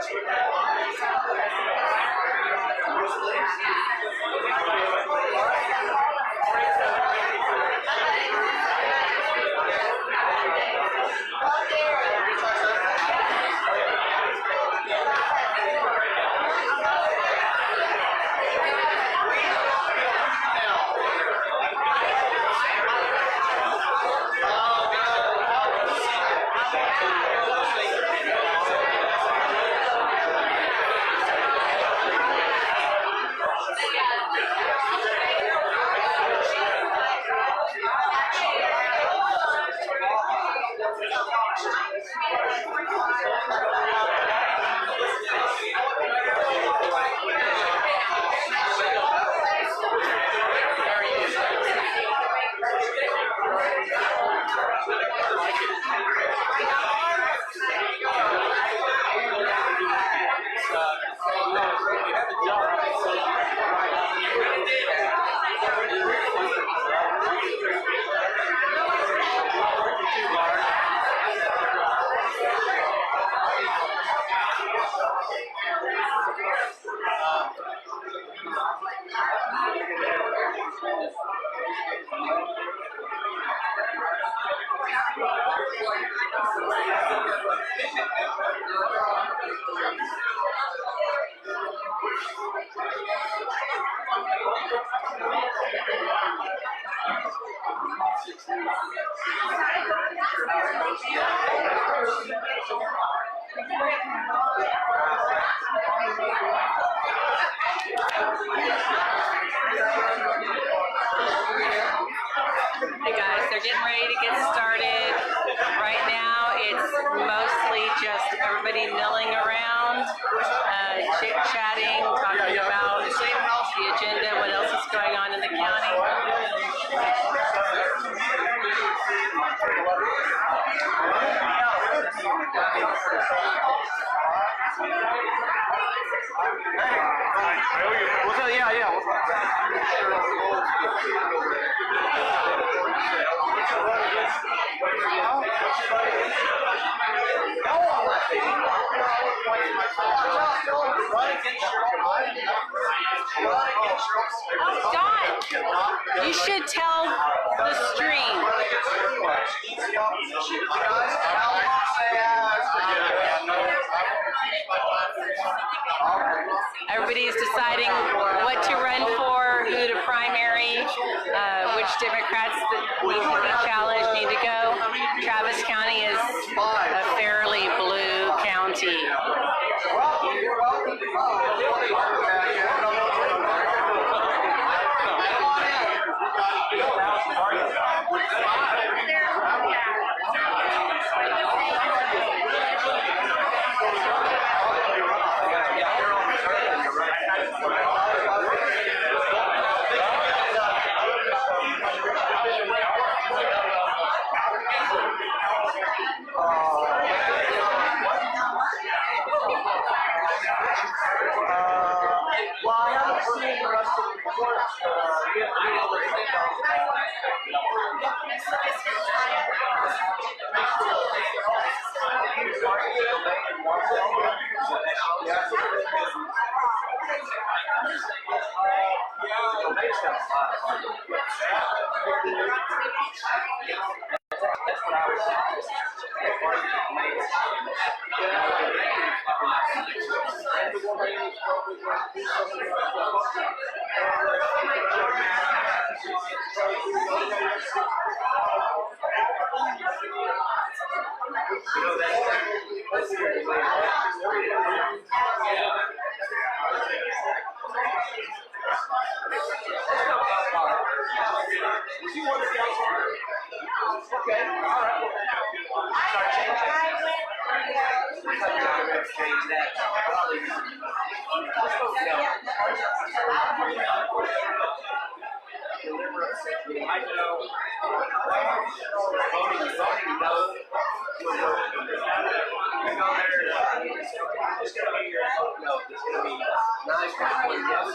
Hey guys, they're getting ready to get started. Right now it's mostly just everybody milling around, chit-chatting, talking about the agenda, what else is going on in the county. What's up? Yeah. Oh, Don, you should tell the stream. Everybody's deciding what to run for, who to primary, which Democrats that need to be challenged need to go. Travis County is a fairly blue county. Well, I haven't seen the rest of the reports. Okay, all right. Change that. I know. Voting no. You go there. It's gonna be your no. It's gonna be 9.1 yes.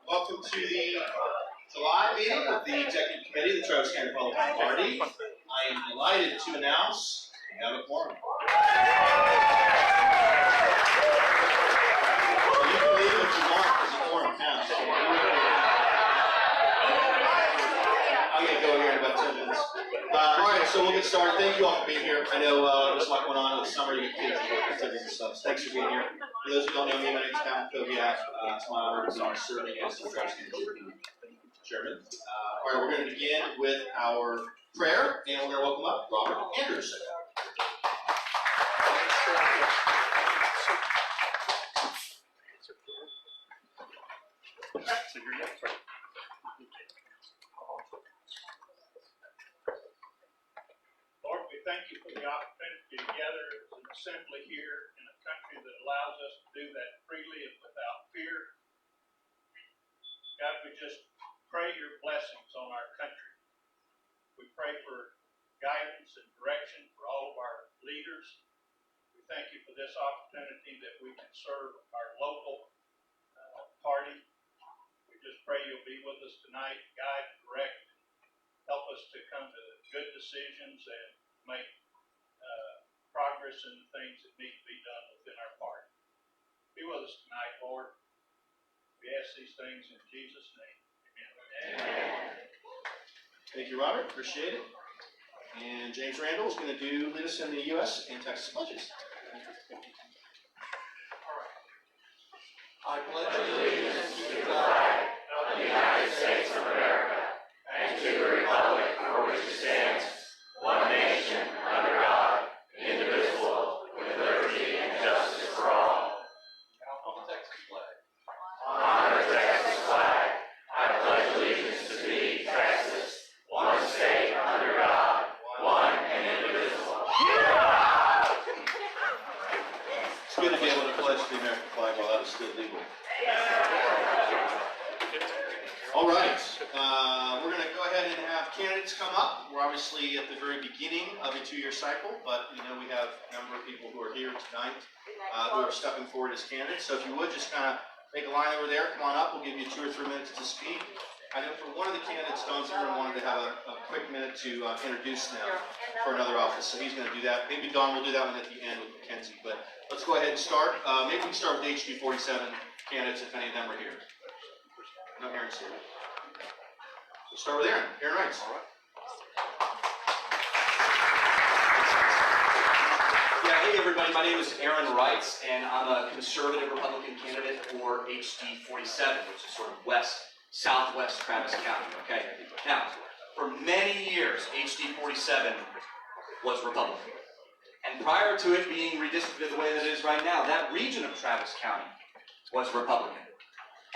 Welcome to the July meeting of the Executive Committee of the Travis County Republican Party. I am delighted to announce we have a quorum. You can leave if you want because the quorum counts. I'm going to go here in about 10 minutes. All right, so we'll get started. Thank you all for being here. I know there's a lot going on in the summer. You get kids and work activities and stuff. So thanks for being here. For those who don't know me, my name is Captain Koviak. It's my honor to be serving as the Travis County Chairman. All right, we're going to begin with our prayer, and we're going to welcome up Robert Anderson. Lord, we thank you for the opportunity to gather as an assembly here in a country that allows us to do that freely and without fear. God, we just pray your blessings on our country. We pray for guidance and direction for all of our leaders. We thank you for this opportunity that we can serve our local party. We just pray you'll be with us tonight, guide, direct, help us to come to good decisions and make progress in the things that need to be done within our party. Be with us tonight, Lord. We ask these things in Jesus' name. Amen. Thank you, Robert. Appreciate it. And James Randall is going to lead us in the U.S. and Texas pledges. I pledge allegiance to the flag of the United States of America and to the republic for which it stands, one nation, under God, indivisible, with liberty and justice for all. On the Texas flag. On the Texas flag, I pledge allegiance to thee, Texas, one state, under God, one and indivisible. It's good to be able to pledge the American flag while that is still legal. All right, we're going to go ahead and have candidates come up. We're obviously at the very beginning of a two-year cycle, but we have a number of people who are here tonight who are stepping forward as candidates. So if you would just kind of make a line over there, come on up. We'll give you 2 or 3 minutes to speak. I know for one of the candidates, Don Zimmerman wanted to have a quick minute to introduce them for another office, so he's going to do that. Maybe Don will do that one at the end with Mackenzie, but let's go ahead and start. Maybe we can start with the HD 47 candidates if any of them are here. No, Aaron's here. We'll start with Aaron. Aaron Wrights. All right. Yeah, hey everybody, my name is Aaron Wrights, and I'm a conservative Republican candidate for HD 47, which is sort of southwest Travis County, okay? Now, for many years, HD 47 was Republican. And prior to it being redistricted the way that it is right now, that region of Travis County was Republican.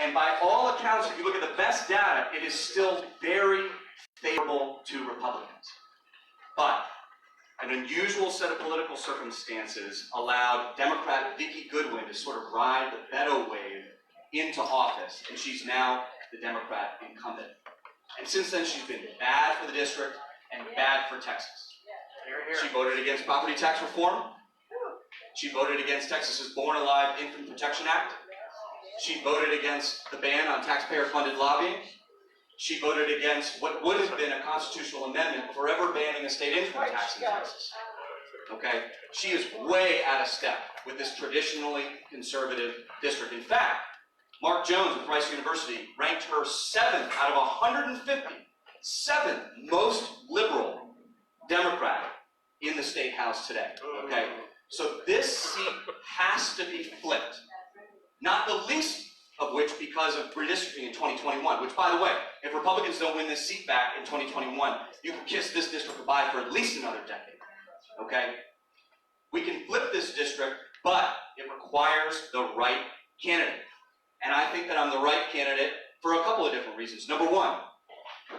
And by all accounts, if you look at the best data, it is still very favorable to Republicans. But an unusual set of political circumstances allowed Democrat Vicki Goodwin to sort of ride the Beto wave into office, and she's now the Democrat incumbent. And since then, she's been bad for the district and bad for Texas. She voted against property tax reform. She voted against Texas's Born Alive Infant Protection Act. She voted against the ban on taxpayer-funded lobbying. She voted against what would have been a constitutional amendment forever banning a state income tax in Texas. Okay? She is way out of step with this traditionally conservative district. In fact, Mark Jones with Rice University ranked her 7th out of 150, 7th most liberal Democrat in the state house today. Okay? So this seat has to be flipped. Not the least of which because of redistricting in 2021, which, by the way, if Republicans don't win this seat back in 2021, you can kiss this district goodbye for at least another decade, okay? We can flip this district, but it requires the right candidate. And I think that I'm the right candidate for a couple of different reasons. Number one,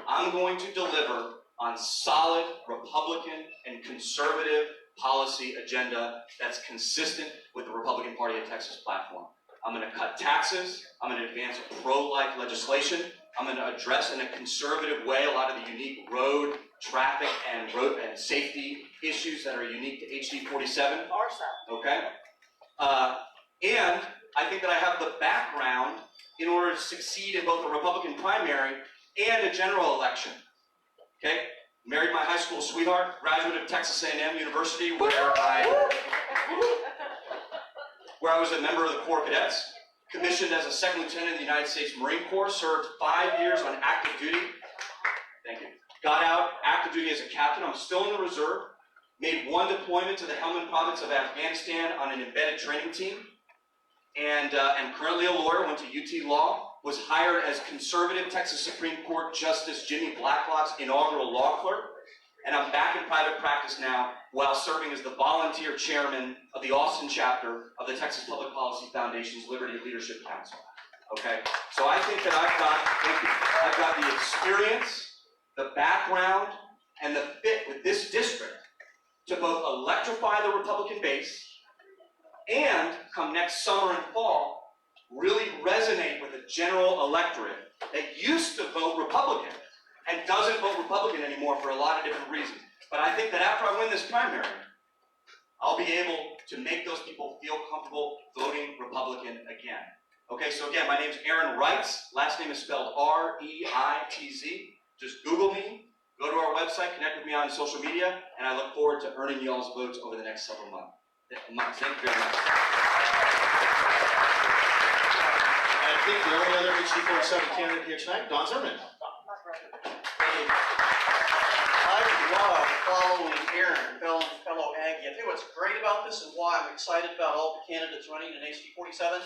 I'm going to deliver on solid Republican and conservative policy agenda that's consistent with the Republican Party of Texas platform. I'm going to cut taxes. I'm going to advance pro-life legislation. I'm going to address in a conservative way a lot of the unique road, traffic, and safety issues that are unique to HD 47. Okay? And I think that I have the background in order to succeed in both a Republican primary and a general election. Okay? Married my high school sweetheart, graduate of Texas A&M University, where I was a member of the Corps Cadets, commissioned as a second lieutenant in the United States Marine Corps, served 5 years on active duty. Thank you. Got out active duty as a captain. I'm still in the reserve. Made one deployment to the Helmand province of Afghanistan on an embedded training team. And am currently a lawyer, went to UT Law, was hired as conservative Texas Supreme Court Justice Jimmy Blacklock's inaugural law clerk. And I'm back in private practice now while serving as the volunteer chairman of the Austin chapter of the Texas Public Policy Foundation's Liberty Leadership Council. Okay? So I think that I've got the experience, the background, and the fit with this district to both electrify the Republican base and, come next summer and fall, really resonate with a general electorate that used to vote Republican and doesn't vote Republican anymore for a lot of different reasons. But I think that after I win this primary, I'll be able to make those people feel comfortable voting Republican again. Okay, so again, my name's Aaron Reitz. Last name is spelled R-E-I-T-Z. Just Google me, go to our website, connect with me on social media, and I look forward to earning y'all's votes over the next several months. Thank you very much. I think the only other HD47 candidate here tonight, Don Zimmerman. I love following Aaron, fellow Aggie. I tell you what's great about this and why I'm excited about all the candidates running in HD47.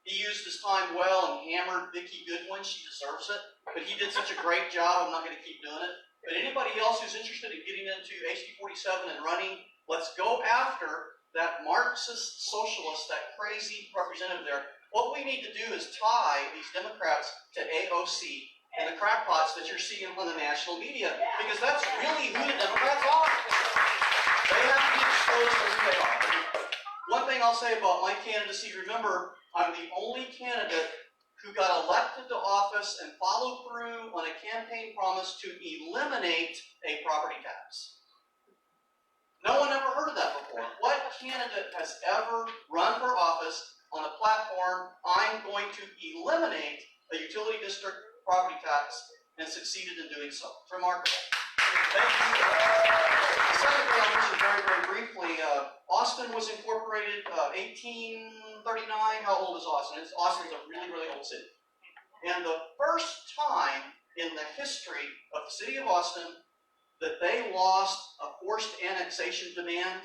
He used his time well and hammered Vicki Goodwin. She deserves it. But he did such a great job, I'm not going to keep doing it. But anybody else who's interested in getting into HD47 and running, let's go after that Marxist socialist, that crazy representative there. What we need to do is tie these Democrats to AOC and the crackpots that you're seeing on the national media, because that's really who the Democrats are. They have to be exposed to who they are. One thing I'll say about my candidacy, remember, I'm the only candidate who got elected to office and followed through on a campaign promise to eliminate a property tax. No one ever heard of that before. What candidate has ever run for office on the platform, I'm going to eliminate a utility district property tax, and succeeded in doing so? It's remarkable. Thank you. The second thing I'll mention very, very briefly, Austin was incorporated 1839. How old is Austin? Austin's a really, really old city. And the first time in the history of the city of Austin that they lost a forced annexation demand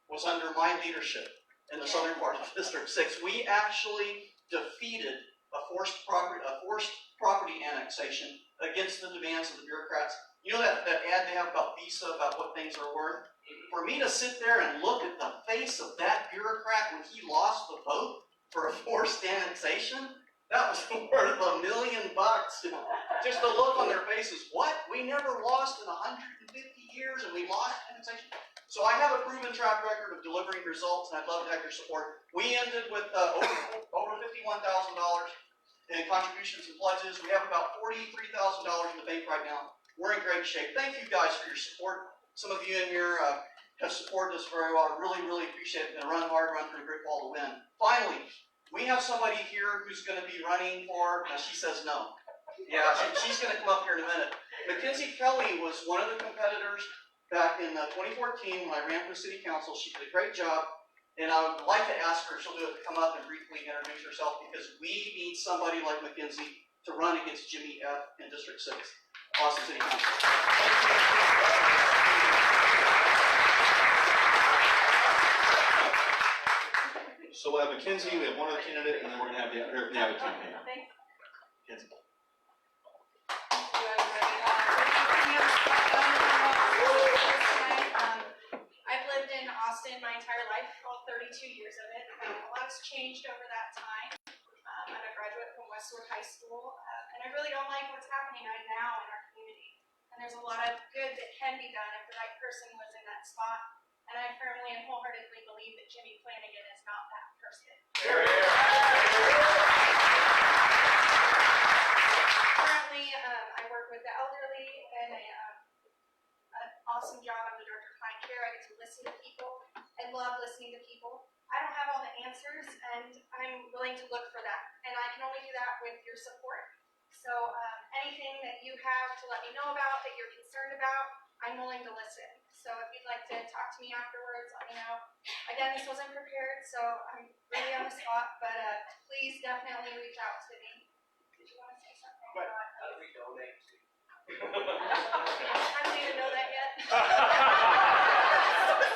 was under my leadership in the southern part of District 6. We actually defeated a forced property annexation against the demands of the bureaucrats. You know that ad they have about Visa, about what things are worth? For me to sit there and look at the face of that bureaucrat when he lost the vote for a forced annexation, that was worth $1 million. Just the look on their faces. What? We never lost in 150 years and we lost annexation? So I have a proven track record of delivering results, and I'd love to have your support. We ended with over $51,000 in contributions and pledges. We have about $43,000 in the bank right now. We're in great shape. Thank you guys for your support. Some of you in here have supported us very well. I really, really appreciate it. It's been a run hard, run through a brick wall to win. Finally, we have somebody here who's going to be running for, she says no. Yeah, she's going to come up here in a minute. Mackenzie Kelly was one of the competitors back in 2014 when I ran for city council. She did a great job. And I would like to ask her if she'll do it to come up and briefly introduce herself, because we need somebody like Mackenzie to run against Jimmy F. in District 6, Austin City Council. So we'll have Mackenzie, we have one other candidate, and then we're going to have the other candidate. Mackenzie. I've lived in Austin my entire life, all 32 years of it. A lot has changed over that time. I'm a graduate from Westwood High School, and I really don't like what's happening right now in our community. And there's a lot of good that can be done if the right person was in that spot. And I firmly and wholeheartedly believe that Jimmy Flanagan is not that person. Currently, I work with the elderly and an awesome job. I'm the director of client care. I get to listen to people. I love listening to people. I don't have all the answers answers, and I'm willing to look for that. And I can only do that with your support. So anything that you have to let me know about, that you're concerned about, I'm willing to listen. So if you'd like to talk to me afterwards, let me know. Again, this wasn't prepared, so I'm really on the spot, but please definitely reach out to me. Did you want to say something? How do we donate to? I don't even know that yet.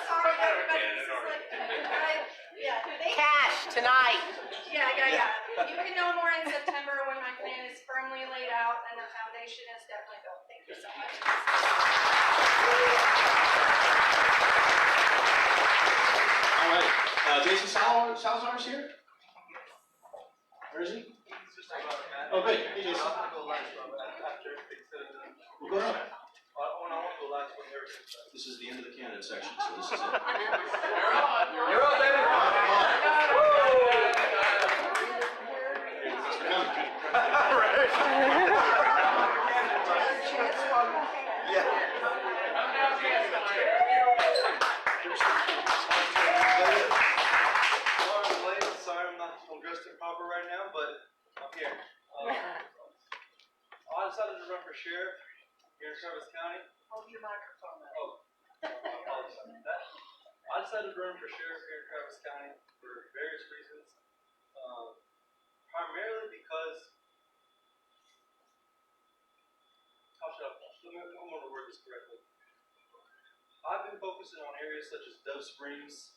Sorry, everybody. This is like, yeah. Cash tonight. Yeah. You can know more in September when my plan is firmly laid out and the foundation is definitely built. Thank you so much. All right, Jason Salazar's here? Where is he? Oh, good. Hey, Jason. Well, go ahead. This is the end of the candidate section, so this is it. You're on, baby. Sorry, I'm not dressed in proper right now, but I'm here. I decided to run for sheriff here in Travis County. Hold your microphone up. I decided to run for sheriff here in Travis County for various reasons. Primarily because, I'm going to word this correctly. I've been focusing on areas such as Dove Springs,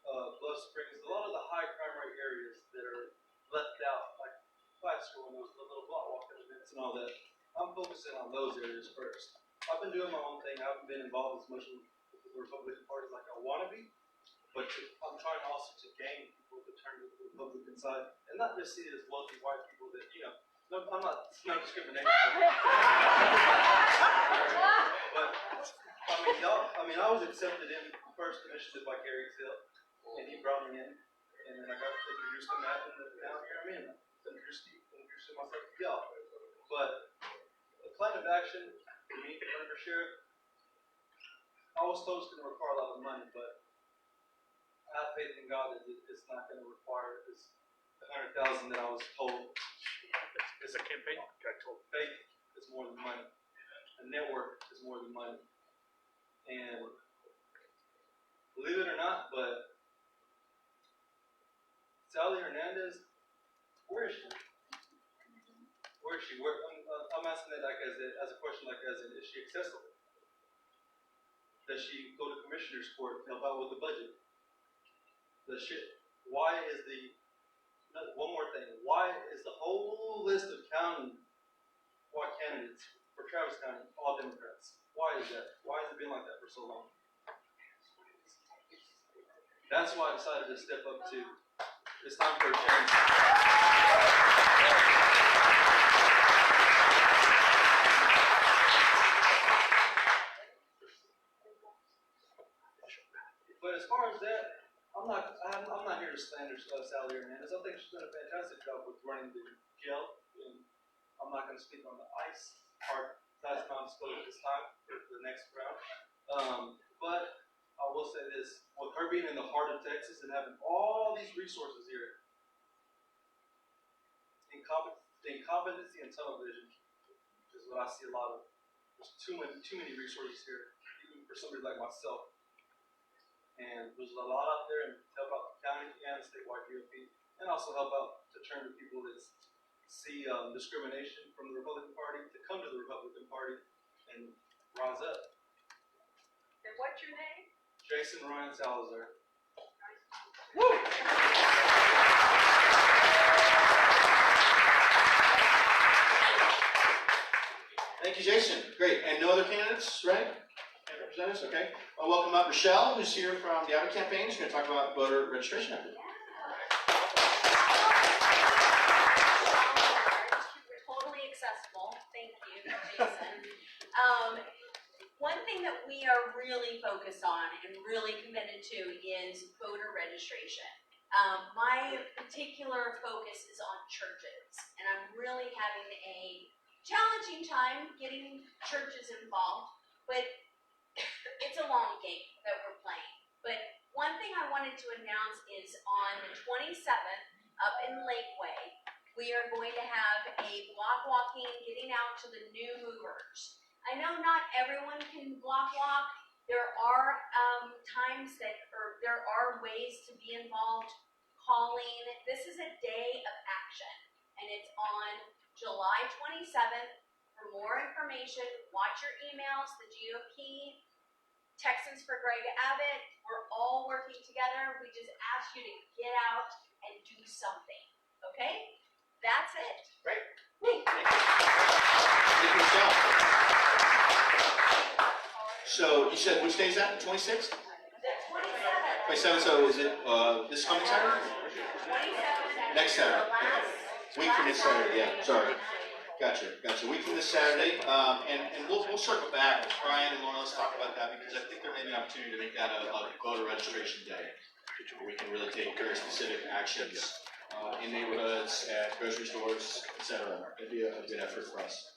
Bluff Springs, a lot of the high crime rate areas that are left out, like class school and those little block walking events and all that. I'm focusing on those areas first. I've been doing my own thing. I haven't been involved as much with the Republican Party like I want to be, but I'm trying also to gain people to turn to the Republican side and not just see it as wealthy white people that, you know, no, I'm not, it's no discrimination. But I was accepted in the first initiative by Gary Hill, and he brought me in, and then I got introduced to Matt, and now here I'm in. Introducing myself to y'all. But the plan of action for me to run for sheriff, I was told it's going to require a lot of money, but I have faith in God that it's not going to require this $100,000 that I was told. It's a campaign. Faith is more than money. A network is more than money. And believe it or not, but Sally Hernandez, where is she? Where is she? I'm asking that like as a question, like as in, is she accessible? Does she go to commissioner's court to help out with the budget? Why is one more thing, why is the whole list of county-wide candidates for Travis County all Democrats? Why is that? Why has it been like that for so long? That's why I decided to step up to, it's time for a change. But as far as that, I'm not here to slander Sally Hernandez. I think she's done a fantastic job with running the jail. And I'm not going to speak on the ICE part. That's not spoken this time for the next round. But I will say this: with her being in the heart of Texas and having all these resources here, incompetency and tunnel vision, which is what I see a lot of. There's too many resources here, even for somebody like myself. And there's a lot out there and help out the county and the statewide GOP, and also help out to turn to people that see discrimination from the Republican Party to come to the Republican Party and rise up. And what's your name? Jason Ryan Salazar. Woo! Thank you, Jason. Great. And no other candidates, right? Representatives? Okay. I'll welcome up Rochelle, who's here from the Abbott campaign. She's going to talk about voter registration. Totally accessible. Thank you, Jason. One thing that we are really focused on and really committed to is voter registration. My particular focus is on churches, and I'm really having a challenging time getting churches involved, but it's a long game that we're playing. But one thing I wanted to announce is on the 27th, up in Lakeway, we are going to have a block walking, getting out to the new movers. I know not everyone can block walk. There are times that, or there are ways to be involved, calling. This is a day of action, and it's on July 27th. For more information, watch your emails, the GOP, Texans for Greg Abbott, we're all working together. We just ask you to get out and do something, okay? That's it. Great. Thank you. Thank you, Michelle. So you said which day is that? 26th? The 27th. 27th. So is it this coming Saturday? 27th. Next Saturday. The last, Week from this Saturday. Yeah. Sorry. Gotcha. Week from this Saturday, and we'll circle back with Brian and Lauren. Let's talk about that because I think there may be an opportunity to make that a voter registration day, where we can really take very specific actions in neighborhoods, at grocery stores, etc. It'd be a good effort for us.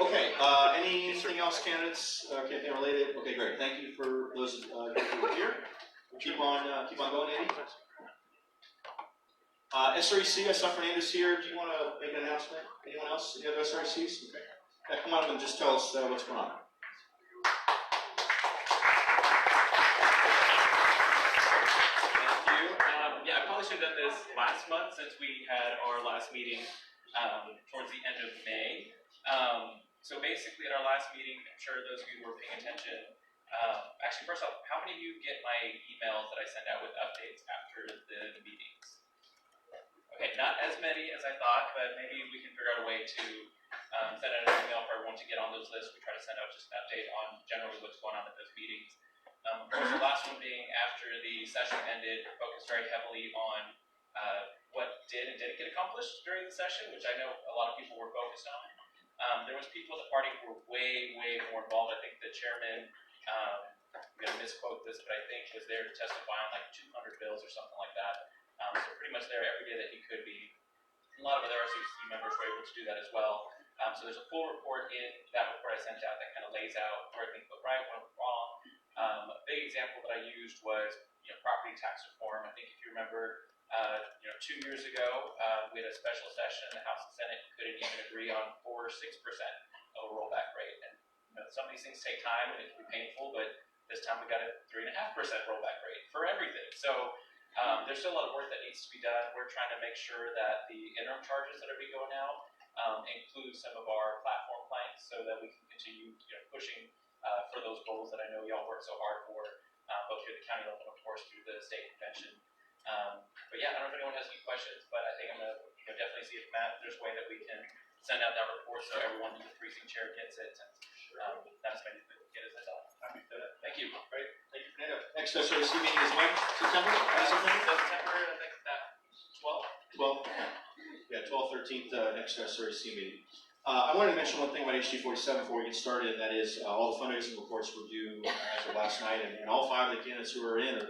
Okay. Anything else, candidates? Campaign related? Okay, great. Thank you for those who are here. Keep on going, Eddie. SREC, I saw Fernandez here. Do you want to make an announcement? Anyone else? Any other SRECs? Okay. Yeah, come on up and just tell us what's going on. Thank you. Yeah, I probably should have done this last month since we had our last meeting towards the end of May. So basically at our last meeting, I'm sure those of you who were paying attention, actually first off, how many of you get my emails that I send out with updates after the meetings? Okay, not as many as I thought, but maybe we can figure out a way to send out an email for everyone to get on those lists. We try to send out just an update on generally what's going on at those meetings. Of course, the last one being after the session ended, focused very heavily on what did and didn't get accomplished during the session, which I know a lot of people were focused on. There was people at the party who were way more involved. I think the chairman, I'm going to misquote this, but I think was there to testify on like 200 bills or something like that. So pretty much there every day that he could be. A lot of other RCC members were able to do that as well. So there's a full report in that report I sent out that kind of lays out where things went right, what went wrong. A big example that I used was property tax reform. I think if you remember, 2 years ago we had a special session. The House and Senate couldn't even agree on 4 or 6% of a rollback rate. And some of these things take time and it can be painful, but this time we got a 3.5% rollback rate for everything. So there's still a lot of work that needs to be done. We're trying to make sure that the interim charges that are being going out include some of our platform planks so that we can continue pushing for those goals that I know y'all work so hard for, both here at the county level and of course through the state convention. But yeah, I don't know if anyone has any questions, but I think I'm going to definitely see if there's a way that we can send out that report so everyone in the precinct chair gets it. And that's many people get it. That's all. Thank you. Great. Thank you, Fernando. Next SRC meeting is when? September? September, I think that 12. 12? Yeah, 12th, 13th, next SRC meeting. I wanted to mention one thing about HD 47 before we get started, and that is all the fundraising reports were due as of last night, and all 5 of the candidates who are in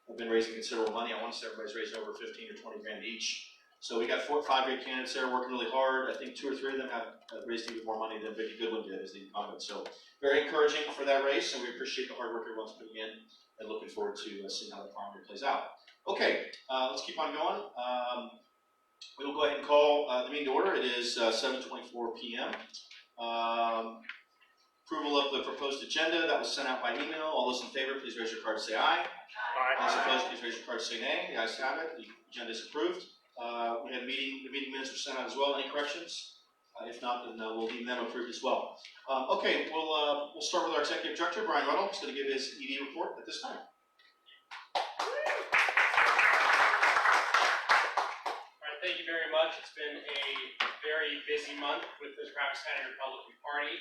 have been raising considerable money. I want to say everybody's raising over 15 or 20 grand each. So we got 4 or 5 great candidates there working really hard. I think 2 or 3 of them have raised even more money than Vicki Goodwin did as the incumbent. So very encouraging for that race, and we appreciate the hard work everyone's putting in, and looking forward to seeing how the primary plays out. Okay, let's keep on going. We will go ahead and call the meeting to order. It is 7:24 p.m. Approval of the proposed agenda that was sent out by email. All those in favor, please raise your card and say aye. Aye. Those opposed, please raise your card and say nay. The ayes have it. The agenda is approved. We had the meeting minutes were sent out as well. Any corrections? If not, then we'll deem them approved as well. Okay, we'll start with our executive director, Brian Ruddle. He's going to give his ED report at this time. Thank you very much. It's been a very busy month with the Travis County Republican Party.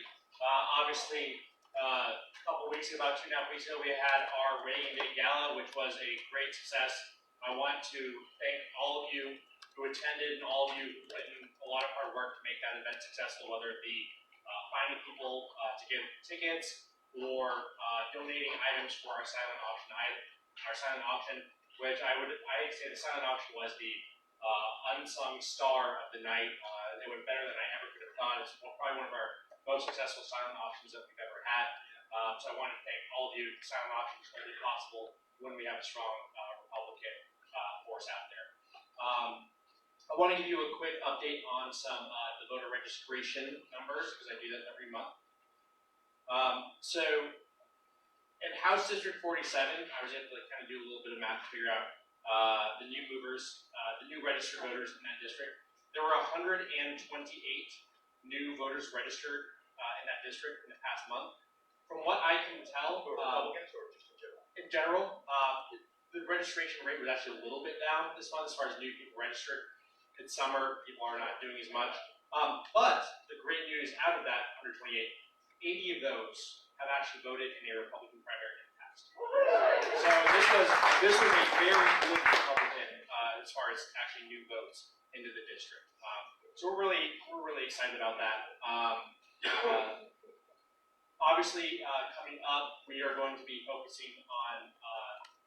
Obviously, a couple weeks ago, about 2.5 weeks ago, we had our Reagan Day Gala, which was a great success. I want to thank all of you who attended and all of you who put in a lot of hard work to make that event successful, whether it be finding people to give tickets or donating items for our silent auction, which I'd say the silent auction was the unsung star of the night. They went better than I ever could have thought. It's probably one of our most successful silent auctions that we've ever had. So I want to thank all of you. The silent auction is really possible when we have a strong Republican force out there. I want to give you a quick update on some the voter registration numbers because I do that every month. So in House District 47, I was able to kind of do a little bit of math to figure out the new movers, the new registered voters in that district. There were 128 new voters registered in that district in the past month. From what I can tell, Republicans or just in general? in general, the registration rate was actually a little bit down this month as far as new people registered. It's summer, people are not doing as much. But the great news out of that 128, 80 of those have actually voted in a Republican primary in the past. So this was a very good Republican as far as actually new votes into the district. So we're really excited about that. Obviously, coming up, we are going to be focusing on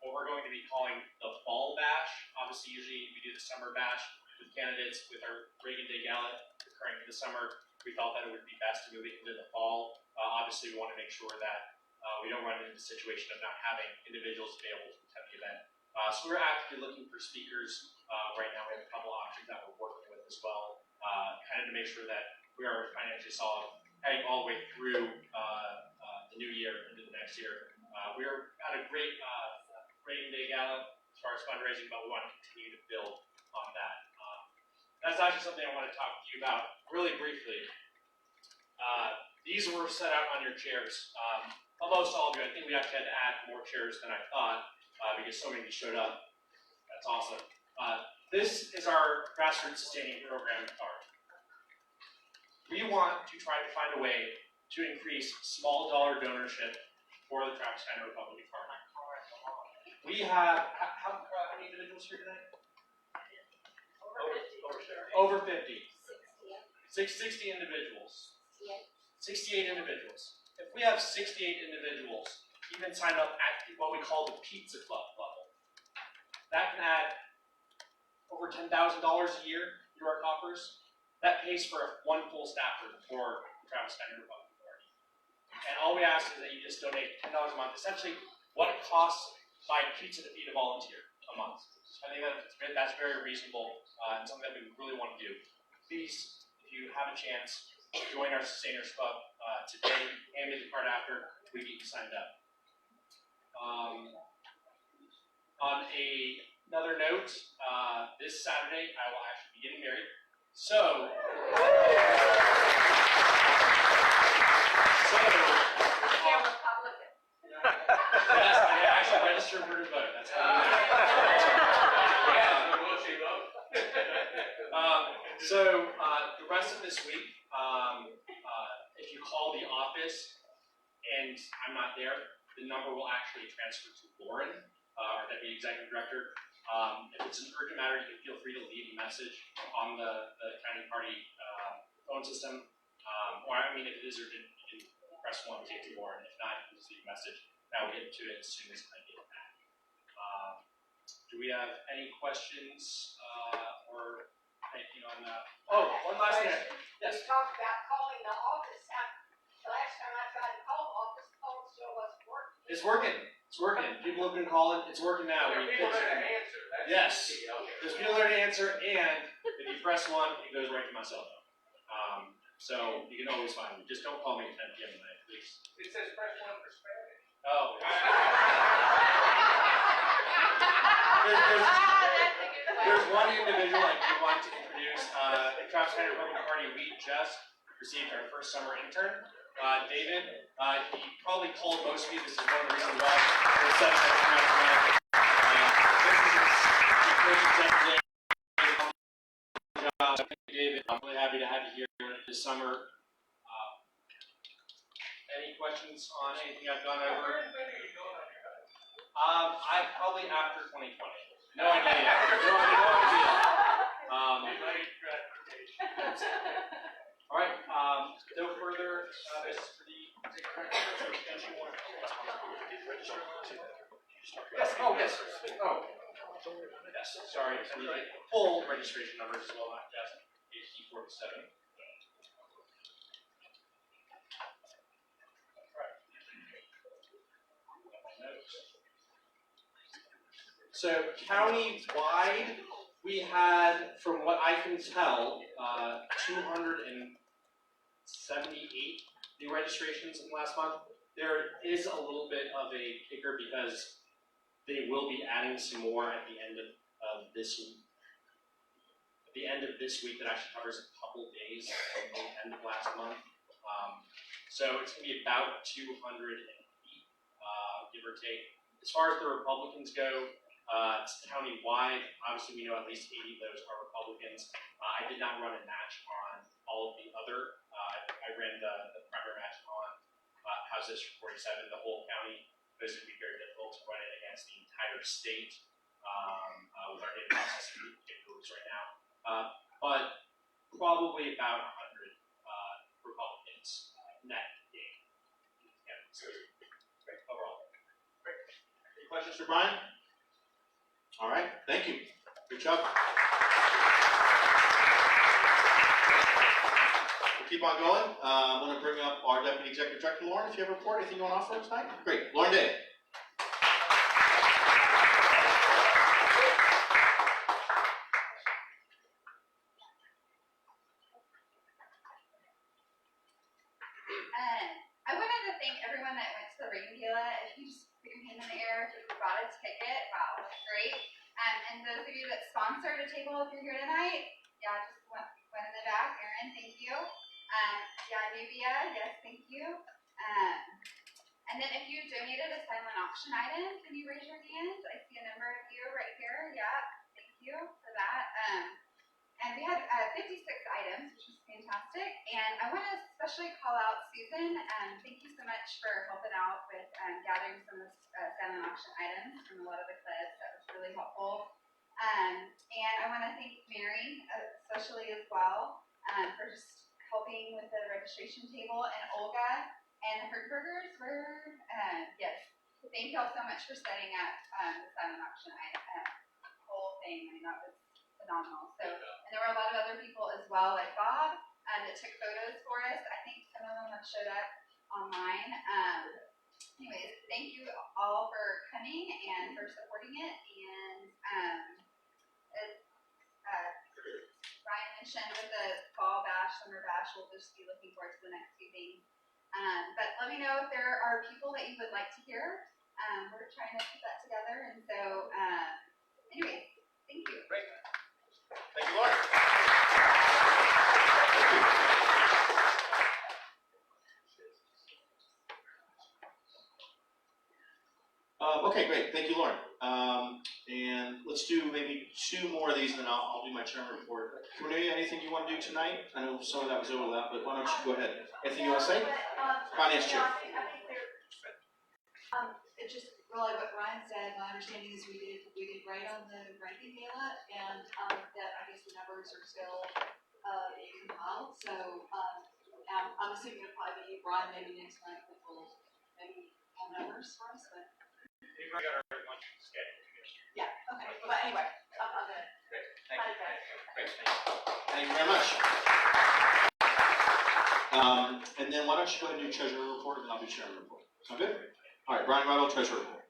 what we're going to be calling the fall bash. Obviously, usually we do the summer bash with candidates with our Reagan Day Gala occurring in the summer. We felt that it would be best to move it into the fall. Obviously, we want to make sure that we don't run into the situation of not having individuals available to attend the event. So we're actively looking for speakers right now. We have a couple options that we're working with as well, kind of to make sure that we are financially solid, heading all the way through the new year into the next year. We are at a great Reagan Day Gala as far as fundraising, but we want to continue to build on that. That's actually something I want to talk to you about really briefly. These were set out on your chairs. Almost all of you. I think we actually had to add more chairs than I thought because so many showed up. That's awesome. This is our grassroots sustaining program card. We want to try to find a way to increase small dollar donorship for the Travis County Republican Party. We have, how many individuals here tonight? Over 50. 60 individuals. 68 individuals. If we have 68 individuals even sign up at what we call the pizza club level, that can add over $10,000 a year to our coffers. That pays for one full staffer for the Travis County Republican Party. And all we ask is that you just donate $10 a month, essentially what it costs buying pizza to feed a volunteer a month. I think that's very reasonable and something that we really want to do. Please, if you have a chance, join our Sustainers Club today. Hand me the card after we get you signed up. On another note, this Saturday I will actually be getting married. So yes, I actually registered for to vote. That's how you So the rest of this week, if you call the office and I'm not there, the number will actually transfer to Lauren, our Deputy Executive Director. If it's an urgent matter, you can feel free to leave a message on the county party phone system. Or I mean, if it is urgent, you can press 1 to get to Lauren. If not, you can just leave a message. I will get to it as soon as I get back. Do we have any questions or anything on that? Oh, one last thing. Yes. We talked about calling the office. The last time I tried to call the office, the phone still wasn't working. It's working. It's working. People have been calling. It's working now. There are people there to answer. That's Yes. the key. Okay. There's people there to answer, and if you press 1, it goes right to my cell phone. So you can always find me. Just don't call me at 10 p.m. tonight, please. It says press 1 for Spanish. Oh. There's one individual I do want to introduce. The Travis County Republican Party, we just received our first summer intern, David. He probably called most of you. This is one of the reasons why we're setting up tonight. This is his first executive job. David, I'm really happy to have you here this summer. Any questions on anything I've gone over? I probably after 2020. No idea. No idea. All right. No further business for the. Yes. Oh, yes. Oh. Yes. Sorry. I need the full registration numbers as well, not just HD47. So county-wide, we had, from what I can tell, 278 new registrations in the last month. There is a little bit of a kicker because they will be adding some more at the end of this week. At the end of this week, that actually covers a couple days from the end of last month. So it's going to be about 280, give or take. As far as the Republicans go, it's county-wide. Obviously, we know at least 80 of those are Republicans. I did not run a match on all of the other. I ran the primary match on House District 47, the whole county. It was going to be very difficult to run it against the entire state with our data processing capabilities right now. But probably about 100 Republicans net in so great overall. Great. Any questions for Brian? All right, thank you. Good job. We'll keep on going. I want to bring up our Deputy Executive Director, Lauren. If you have a report, anything you want to offer tonight? Great. Lauren Day. I wanted to thank everyone that went to the Rain Gala. If you just put your hand in the air if you bought a ticket, wow, that's great. And those of you that sponsored a table, if you're here tonight, yeah, just went in the back. Erin, thank you. Yeah, Nubia, yes, thank you. And then if you donated a silent auction item, can you raise your hand? I see a number of you right here. Yeah, thank you for that. And we had 56 items, which was fantastic. And I want to especially call out Susan. Thank you so much for helping out with gathering some of the silent auction items from a lot of the clips. That was really helpful. And I want to thank Mary, especially as well, for just helping with the registration table. And Olga and the Herdburgers were, yes. Thank you all so much for setting up the silent auction item whole thing. I mean, that was phenomenal. So, and there were a lot of other people as well, like Bob, that took photos for us. I think some of them have showed up online. Anyways, thank you all for coming and for supporting it. And as Ryan mentioned, with the fall bash, summer bash, we'll just be looking forward to the next few things. But let me know if there are people that you would like to hear. We're trying to put that together. And so, anyway, thank you. Great. Thank you, Lauren. Okay, great. Thank you, Lauren. And let's do maybe two more of these, and then I'll do my chairman report. Cornelia, anything you want to do tonight? I know some of that was overlap, but why don't you go ahead? Anything you want to say? Finance chair. It just really what Ryan said. My understanding is we did great on the ranking gala, and that I guess the numbers are still being compiled. So I'm assuming it'll probably be Brian maybe next month that will maybe have numbers for us. But we've already got our lunch scheduled. Yeah. Okay. But anyway, I'm gonna. Great. Thank you. Great. Thank you very much. And then why don't you go ahead and do treasurer report, and I'll do chairman report. Sound good? All right, Brian Rattle, treasurer report.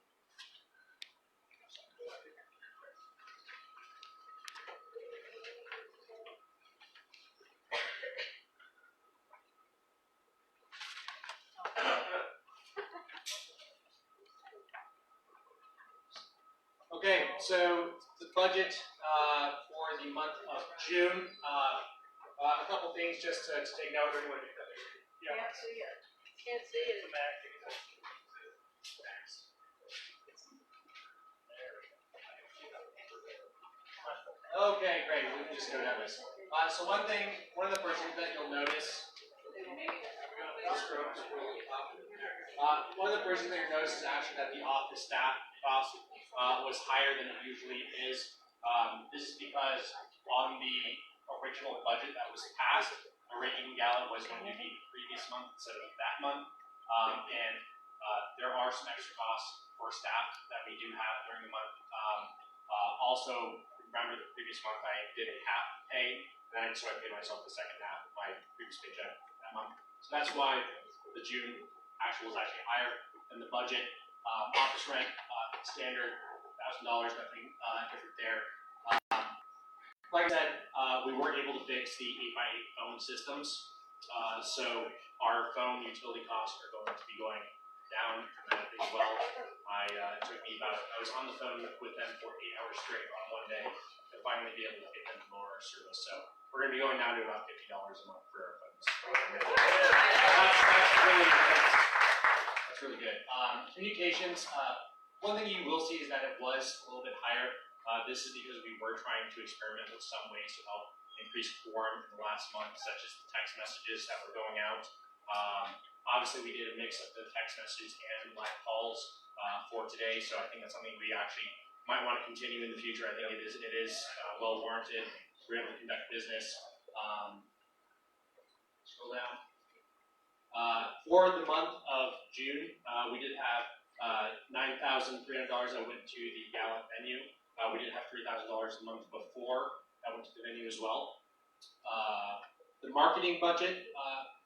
Okay, so the budget for the month of June. A couple things just to take note. Everyone, yeah. Can't see it. Can't see it. Okay, great. We can just go down this. So one of the first things that you'll notice. One of the first things that you'll notice is actually that the office staff cost was higher than it usually is. This is because on the original budget that was passed, the rating gala was going to be the previous month instead of that month. And there are some extra costs for staff that we do have during the month. Also, remember the previous month I did a half pay, and so I paid myself the second half of my previous paycheck that month. So that's why the June actual was actually higher than the budget. Office rent standard, that was nothing different there. Like I said, we weren't able to fix the 8x8 phone systems, so our phone utility costs are going to be going down dramatically as well. It took me I was on the phone with them for 8 hours straight on one day to finally be able to get them to lower our service. So we're going to be going down to about $50 a month for our phones. That's really good. Communications, one thing you will see is that it was a little bit higher. This is because we were trying to experiment with some ways to help increase quorum in the last month, such as the text messages that were going out. Obviously, we did a mix of the text messages and live calls for today, so I think that's something we actually might want to continue in the future. I think it is well warranted. We're able to conduct business. Scroll down. For the month of June, we did have $9,300 that went to the gala venue. We did have $3,000 a month before that went to the venue as well. The marketing budget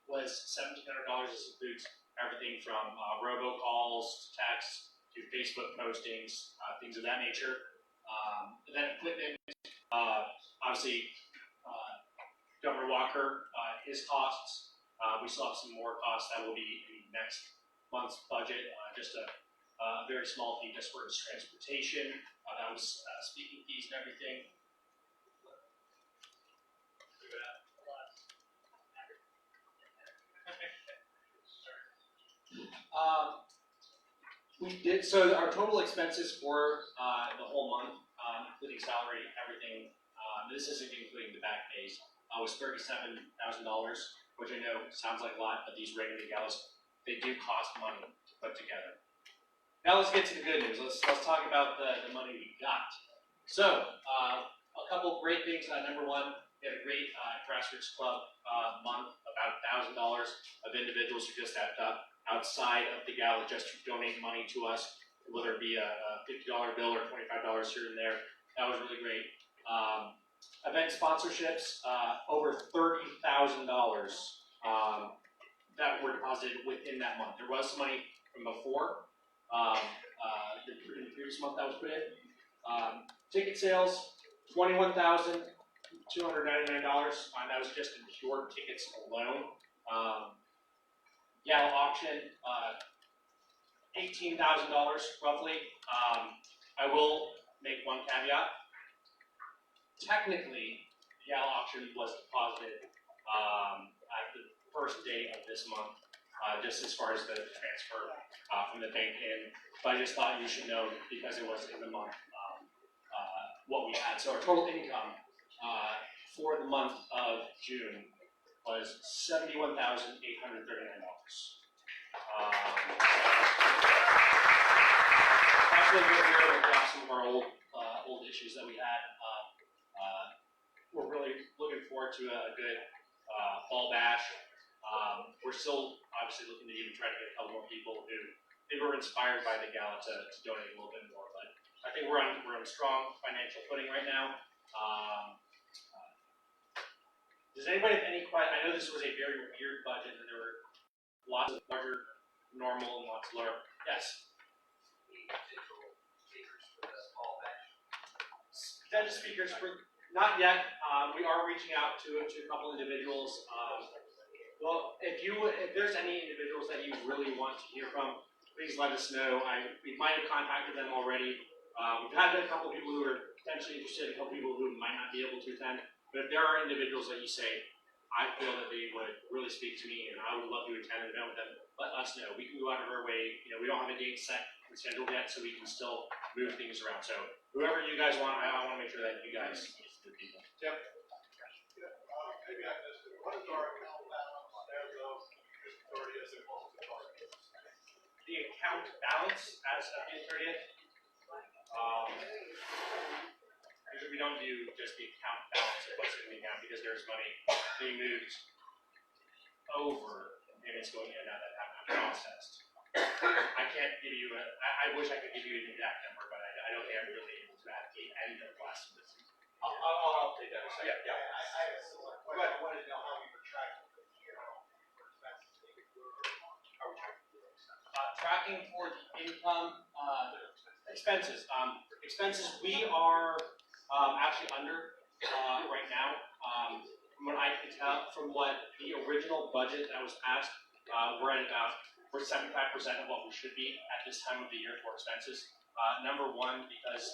was $1,700. This includes everything from robocalls to texts to Facebook postings, things of that nature. And then equipment, obviously, Governor Walker, his costs. We still have some more costs that will be in next month's budget. Just a very small fee just for his transportation. That was speaking fees and everything. We did, so our total expenses for the whole month, including salary, everything, this isn't including the back pays, was $37,000, which I know sounds like a lot, but these regular galas, they do cost money to put together. Now let's get to the good news. Let's talk about the money we got. So, a couple great things. Number one, we had a great grassroots club month, about $1,000 of individuals who just stepped up outside of the gala just to donate money to us, whether it be a $50 bill or $25 here and there. That was really great. Event sponsorships, over $30,000 that were deposited within that month. There was some money from before, in the previous month that was put in. Ticket sales, $21,299. That was just in pure tickets alone. Gala auction, $18,000 roughly. I will make one caveat. Technically, the gala auction was deposited at the first day of this month, just as far as the transfer from the bank in. But I just thought you should know because it was in the month what we had. So our total income for the month of June was $71,839. Actually, we're able to drop some of our old issues that we had. We're really looking forward to a good fall bash. We're still obviously looking to even try to get a couple more people who maybe were inspired by the gala to donate a little bit more. But I think we're on strong financial footing right now. Does anybody have any questions? I know this was a very weird budget, and there were lots of larger, normal, and lots of lower. Yes. Potential speakers for not yet. We are reaching out to a couple individuals. Well, if there's any individuals that you really want to hear from, please let us know. We might have contacted them already. We've had a couple people who are potentially interested, a couple people who might not be able to attend. But if there are individuals that you say, I feel that they would really speak to me and I would love to attend an event with them, let us know. We can go out of our way. We don't have a date set and scheduled yet, so we can still move things around. So whoever you guys want, I want to make sure that you guys meet the people. Yep. Maybe I missed it. What is our account balance as of June 30th and what was the target? The account balance as of June 30th? Usually we don't do just the account balance of what's in the account because there's money being moved over and payments going in and out that haven't been processed. I can't give you I wish I could give you an exact number, but I don't think I'm really able to at the end of last month. I'll update that in a second. Yeah. I have a similar question. I wanted to know how you were tracking for the year for expenses. How are we tracking for expenses? Tracking for the income, Expenses. Expenses, we are actually under right now. From what I can tell, from what the original budget that was passed, we're 75% of what we should be at this time of the year for expenses. Number one, because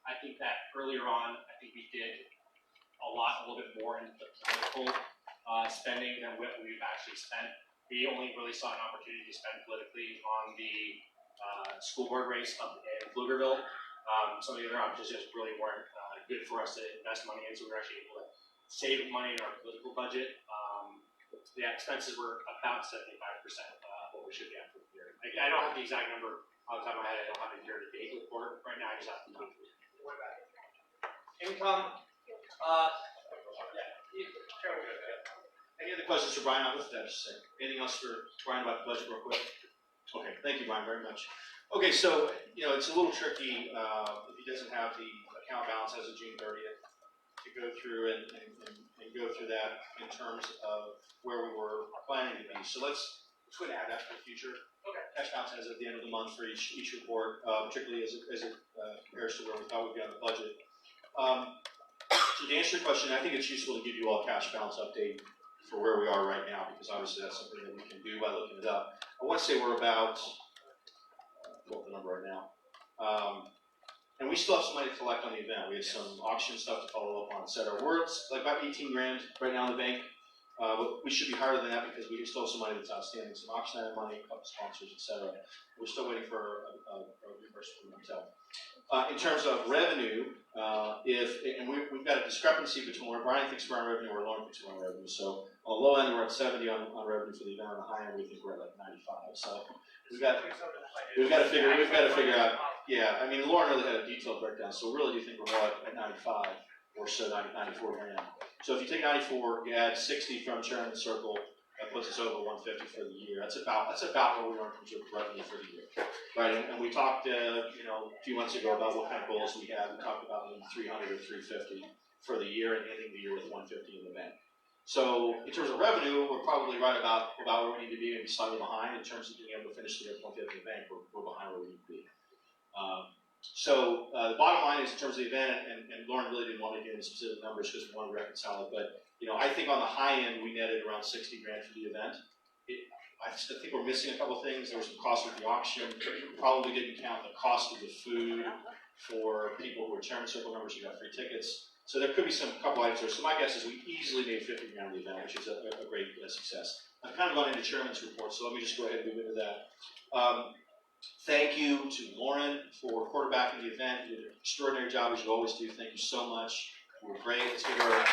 I think that earlier on, I think we did a little bit more in the political spending than what we've actually spent. We only really saw an opportunity to spend politically on the school board race up in Pflugerville. Some of the other options just really weren't good for us to invest money in, so we were actually able to save money in our political budget. The expenses were about 75% of what we should be at for the year. I don't have the exact number off the top of my head. I don't have a year-to-date report right now. I just have the monthly. Income. Any other questions for Brian on this? Anything else for Brian about the budget real quick? Okay, thank you, Brian, very much. Okay, so, it's a little tricky if he doesn't have the account balance as of June 30th to go through and go through that in terms of where we were planning to be. So let's go ahead and add that for the future. Okay. Cash balance as at the end of the month for each report, particularly as it compares to where we thought we'd be on the budget. So to answer your question, I think it's useful to give you all a cash balance update for where we are right now, because obviously that's something that we can do by looking it up. I want to say we're about, pull up the number right now, and we still have some money to collect on the event. We have some auction stuff to follow up on, etc. We're like about 18 grand right now in the bank. But we should be higher than that because we still have some money that's outstanding, some auction item money, a couple sponsors, etc. We're still waiting for a reimbursement from the hotel. In terms of revenue, we've got a discrepancy between where Brian thinks we're on revenue and where Lauren thinks we're on revenue. So on the low end, we're at 70 on revenue for the event. On the high end, we think we're at like 95. So we've got to figure out. Yeah, I mean, Lauren really had a detailed breakdown. So we really do think we're more at 95 or so, 94 grand. So if you take 94, you add 60 from Chairman's Circle, that puts us over 150 for the year. That's about where we are in terms of revenue for the year, right? And we talked, a few months ago about what kind of goals we had. We talked about 300 or 350 for the year and ending the year with 150 in the bank. So in terms of revenue, we're probably right about where we need to be, maybe slightly behind. In terms of being able to finish the year with 150 in the bank, we're behind where we need to be. So the bottom line is in terms of the event, and Lauren really didn't want to get into specific numbers because we wanted to reconcile it, but I think on the high end we netted around 60 grand for the event. I think we're missing a couple things. There was some cost with the auction. Probably didn't count the cost of the food for people who are Chairman's Circle members who got free tickets. So there could be some couple items there. So my guess is we easily made 50 grand on the event, which is a great success. I've kind of gone into Chairman's report, so let me just go ahead and move into that. Thank you to Lauren for quarterbacking the event. You did an extraordinary job as you always do. Thank you so much. You were great. Let's give her a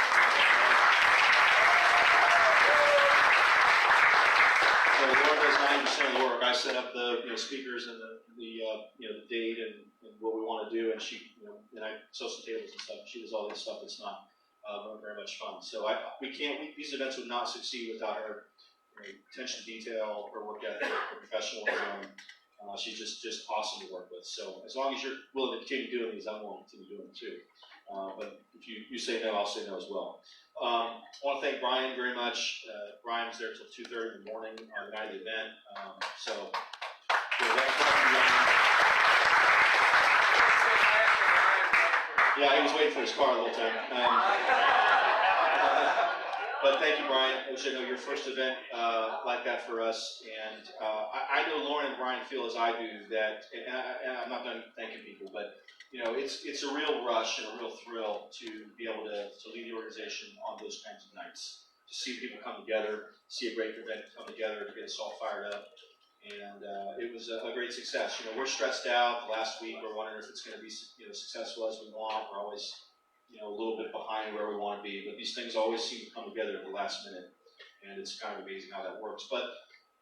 So Lauren does 90% of the work. I set up the speakers and the date and what we want to do, and she and I sew some tables and stuff. She does all this stuff. It's not very much fun. So these events would not succeed without her attention to detail, her work ethic, her professionalism. She's just awesome to work with. So as long as you're willing to continue doing these, I'm willing to continue doing them too. But if you say no, I'll say no as well. I want to thank Brian very much. Brian was there till 2:30 in the morning on the night of the event. Yeah, he was waiting for his car the whole time. But thank you, Brian. I wish I know your first event like that for us. And I know Lauren and Brian feel as I do that, and I'm not done thanking people, but it's a real rush and a real thrill to be able to lead the organization on those kinds of nights. To see people come together, see a great event come together to get us all fired up. And it was a great success. We're stressed out. The last week, we're wondering if it's going to be successful as we want. We're always a little bit behind where we want to be, but these things always seem to come together at the last minute, and it's kind of amazing how that works. But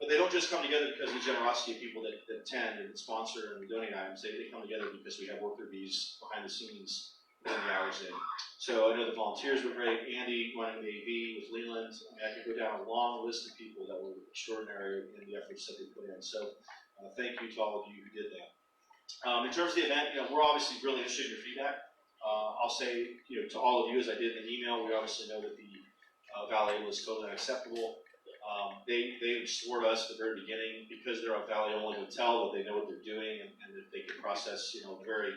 they don't just come together because of the generosity of people that attend and sponsor and donate items. They come together because we have worker bees behind the scenes putting the hours in. So I know the volunteers were great. Andy running the AV with Leland. I could go down a long list of people that were extraordinary in the efforts that they put in. So thank you to all of you who did that. In terms of the event, we're obviously really interested in your feedback. I'll say, to all of you, as I did in an email, we obviously know that the valet was totally unacceptable. They swore to us at the very beginning, because they're a Valley-only hotel, that they know what they're doing, and that they can process, a very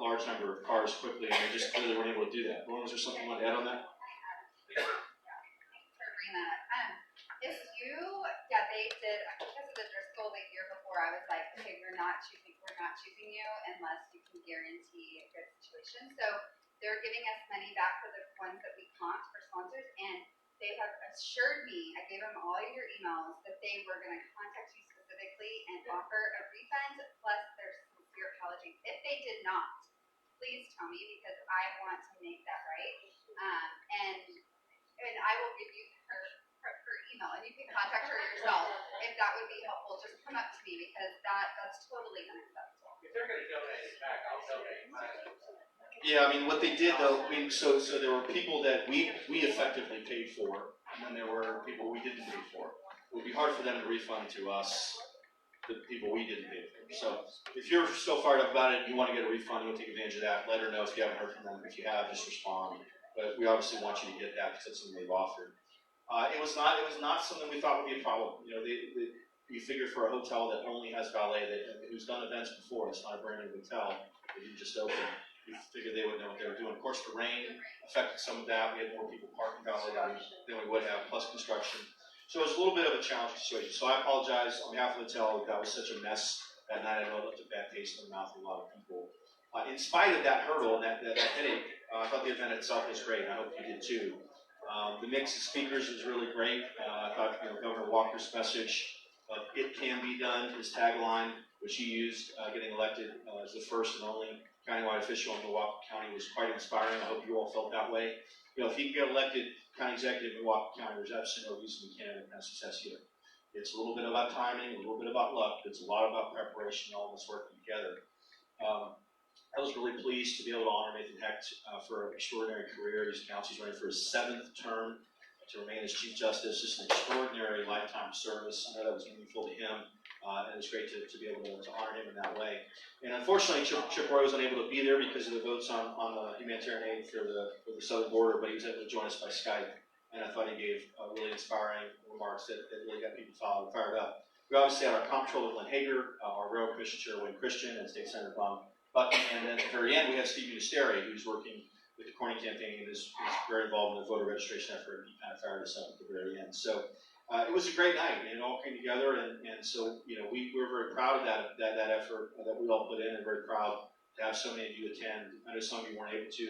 large number of cars quickly, and they just clearly weren't able to do that. Lauren, was there something you want to add on that? Thanks for bringing that up. If you, they did, because of the Driscoll the year before, I was like, okay, we're not choosing you unless you can guarantee a good situation. So they're giving us money back for the ones that we comped for sponsors, and they have assured me, I gave them all your emails, that they were going to contact you specifically and offer a refund plus their sincere apologies. If they did not, please tell me, because I want to make that right. And I will give you her email, and you can contact her yourself if that would be helpful. Just come up to me, because that's totally unacceptable. If they're gonna donate it back, I'll donate mine. Yeah, I mean, what they did though, so there were people that we effectively paid for, and then there were people we didn't pay for. It would be hard for them to refund to us the people we didn't pay for. So if you're so fired up about it, you want to get a refund, you'll take advantage of that. Let her know if you haven't heard from them. If you have, just respond. But we obviously want you to get that because it's something they've offered. It was not something we thought would be a problem. You figure for a hotel that only has valet, who's done events before, it's not a brand new hotel, they didn't just open. We figured they would know what they were doing. Of course, the rain affected some of that. We had more people parking valet than we would have, plus construction. So it was a little bit of a challenging situation. So I apologize on behalf of the hotel. That was such a mess that night. I know it left a bad taste in the mouth of a lot of people. In spite of that hurdle and that headache, I thought the event itself was great. I hope you did too. The mix of speakers was really great. I thought Governor Walker's message of "It can be done," his tagline, which he used getting elected as the first and only countywide official in Milwaukee County, was quite inspiring. I hope you all felt that way. If he can get elected county executive in Milwaukee County, there's absolutely no reason we can't have success here. It's a little bit about timing, a little bit about luck, but it's a lot about preparation, all of us working together. I was really pleased to be able to honor Nathan Hecht for an extraordinary career. He's running for his 7th term to remain as Chief Justice. Just an extraordinary lifetime service. I know that was meaningful to him, and it's great to be able to honor him in that way. And unfortunately, Chip Roy was unable to be there because of the votes on the humanitarian aid for the southern border, but he was able to join us by Skype, and I thought he gave really inspiring remarks that really got people fired up. We obviously had our Comptroller, Lynn Hager, our Railroad Commission Chair, Wayne Christian, and State Senator Bucky, and then at the very end, we had Steve Ministeri, who's working with the Corning campaign and is very involved in the voter registration effort. He kind of fired us up at the very end. So it was a great night, and it all came together, and so we were very proud of that effort that we all put in, and very proud to have so many of you attend. I know some of you weren't able to.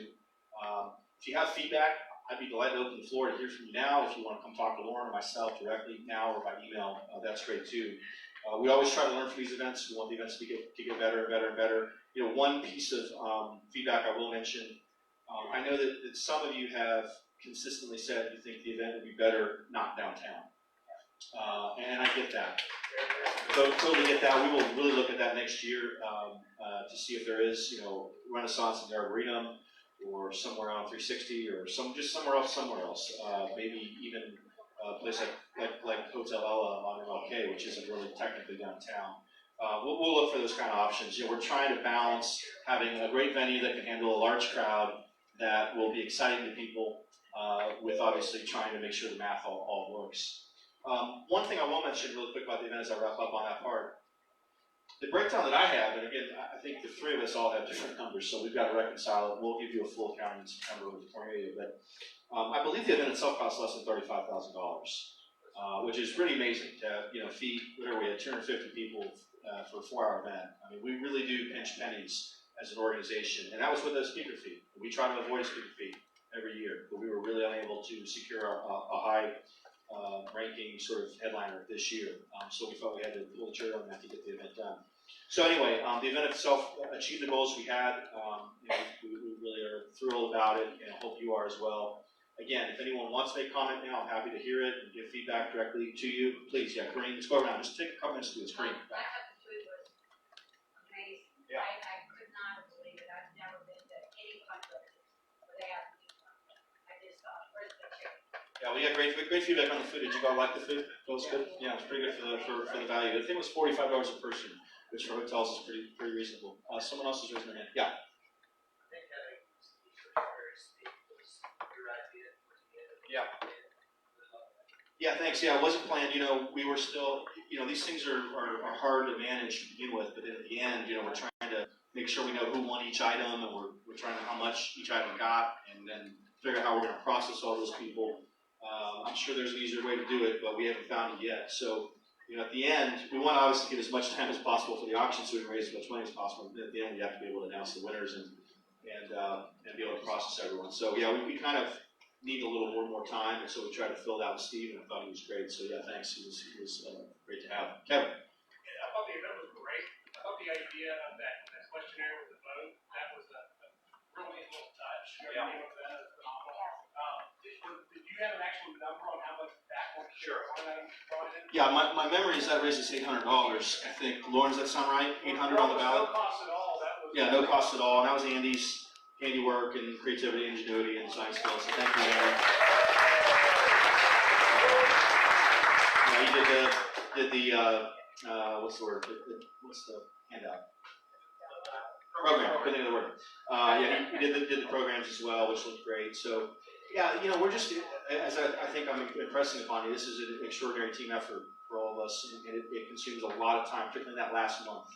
If you have feedback, I'd be delighted to open the floor to hear from you now. If you want to come talk to Lauren or myself directly now or by email, that's great too. We always try to learn from these events. We want the events to get better and better and better. One piece of feedback I will mention, I know that some of you have consistently said you think the event would be better not downtown. And I get that. So totally get that. We will really look at that next year to see if there is, Renaissance in the Arboretum or somewhere on 360 or just somewhere else. Maybe even a place like Hotel Ella on MLK, which isn't really technically downtown. We'll look for those kind of options. We're trying to balance having a great venue that can handle a large crowd that will be exciting to people with obviously trying to make sure the math all works. One thing I will mention really quick about the event as I wrap up on that part. The breakdown that I have, and again, I think the three of us all have different numbers, so we've got to reconcile it. We'll give you a full accounting in September with Cornelia, but I believe the event itself costs less than $35,000, which is pretty amazing to feed whatever we had 250 people for a 4-hour event. I mean, we really do pinch pennies as an organization, and that was with a speaker fee. We try to avoid a speaker fee every year, but we were really unable to secure a high ranking sort of headliner this year. So we felt we had to pull the trigger on that to get the event done. So anyway, the event itself achieved the goals we had. We really are thrilled about it, and I hope you are as well. Again, if anyone wants to make a comment now, I'm happy to hear it and give feedback directly to you. Please, Kareem, let's go around. Just take a couple minutes to do this. Kareem. I thought the food was amazing. Yeah. I could not believe it. I've never been to any fundraiser where they have meat something. I just thought, where's the chicken? Yeah, we had great feedback on the food. Did you all like the food? It was good. Yeah, it's pretty good for the value. I think it was $45 a person, which for hotels is pretty reasonable. Someone else is raising their hand. Yeah. I think having very steep was your idea towards the end of the Yeah. Yeah, thanks. Yeah, it wasn't planned. You know, we were still, you know, these things are hard to manage to begin with, but then at the end, you know, we're trying to make sure we know who won each item, and we're trying to how much each item got, and then figure out how we're going to process all those people. I'm sure there's an easier way to do it, but we haven't found it yet. So, you know, at the end, we want to obviously get as much time as possible for the auction so we can raise as much money as possible. But at the end, we have to be able to announce the winners and be able to process everyone. So, yeah, we kind of need a little more time, and so we tried to fill it out with Steve, and I thought he was great. So, yeah, thanks. He was great to have. Kevin. Yeah, I thought the event was great. I thought the idea of that questionnaire with the vote, that was a really little touch. Yeah. Everything with that is phenomenal. Did you have an actual number on how much that one brought in? Yeah, my memory is that raises $800. I think. Lauren, does that sound right? 800 on the ballot? No cost at all. That was no cost at all. And that was Andy's handiwork and creativity, ingenuity, and design skills. So thank you, Andy. Yeah, he did the what's the word? What's the handout? Program. I couldn't think of the word. Yeah, he did the programs as well, which looked great. So, yeah, you know, we're just, as I think I'm impressing upon you, this is an extraordinary team effort for all of us, and it consumes a lot of time, particularly in that last month.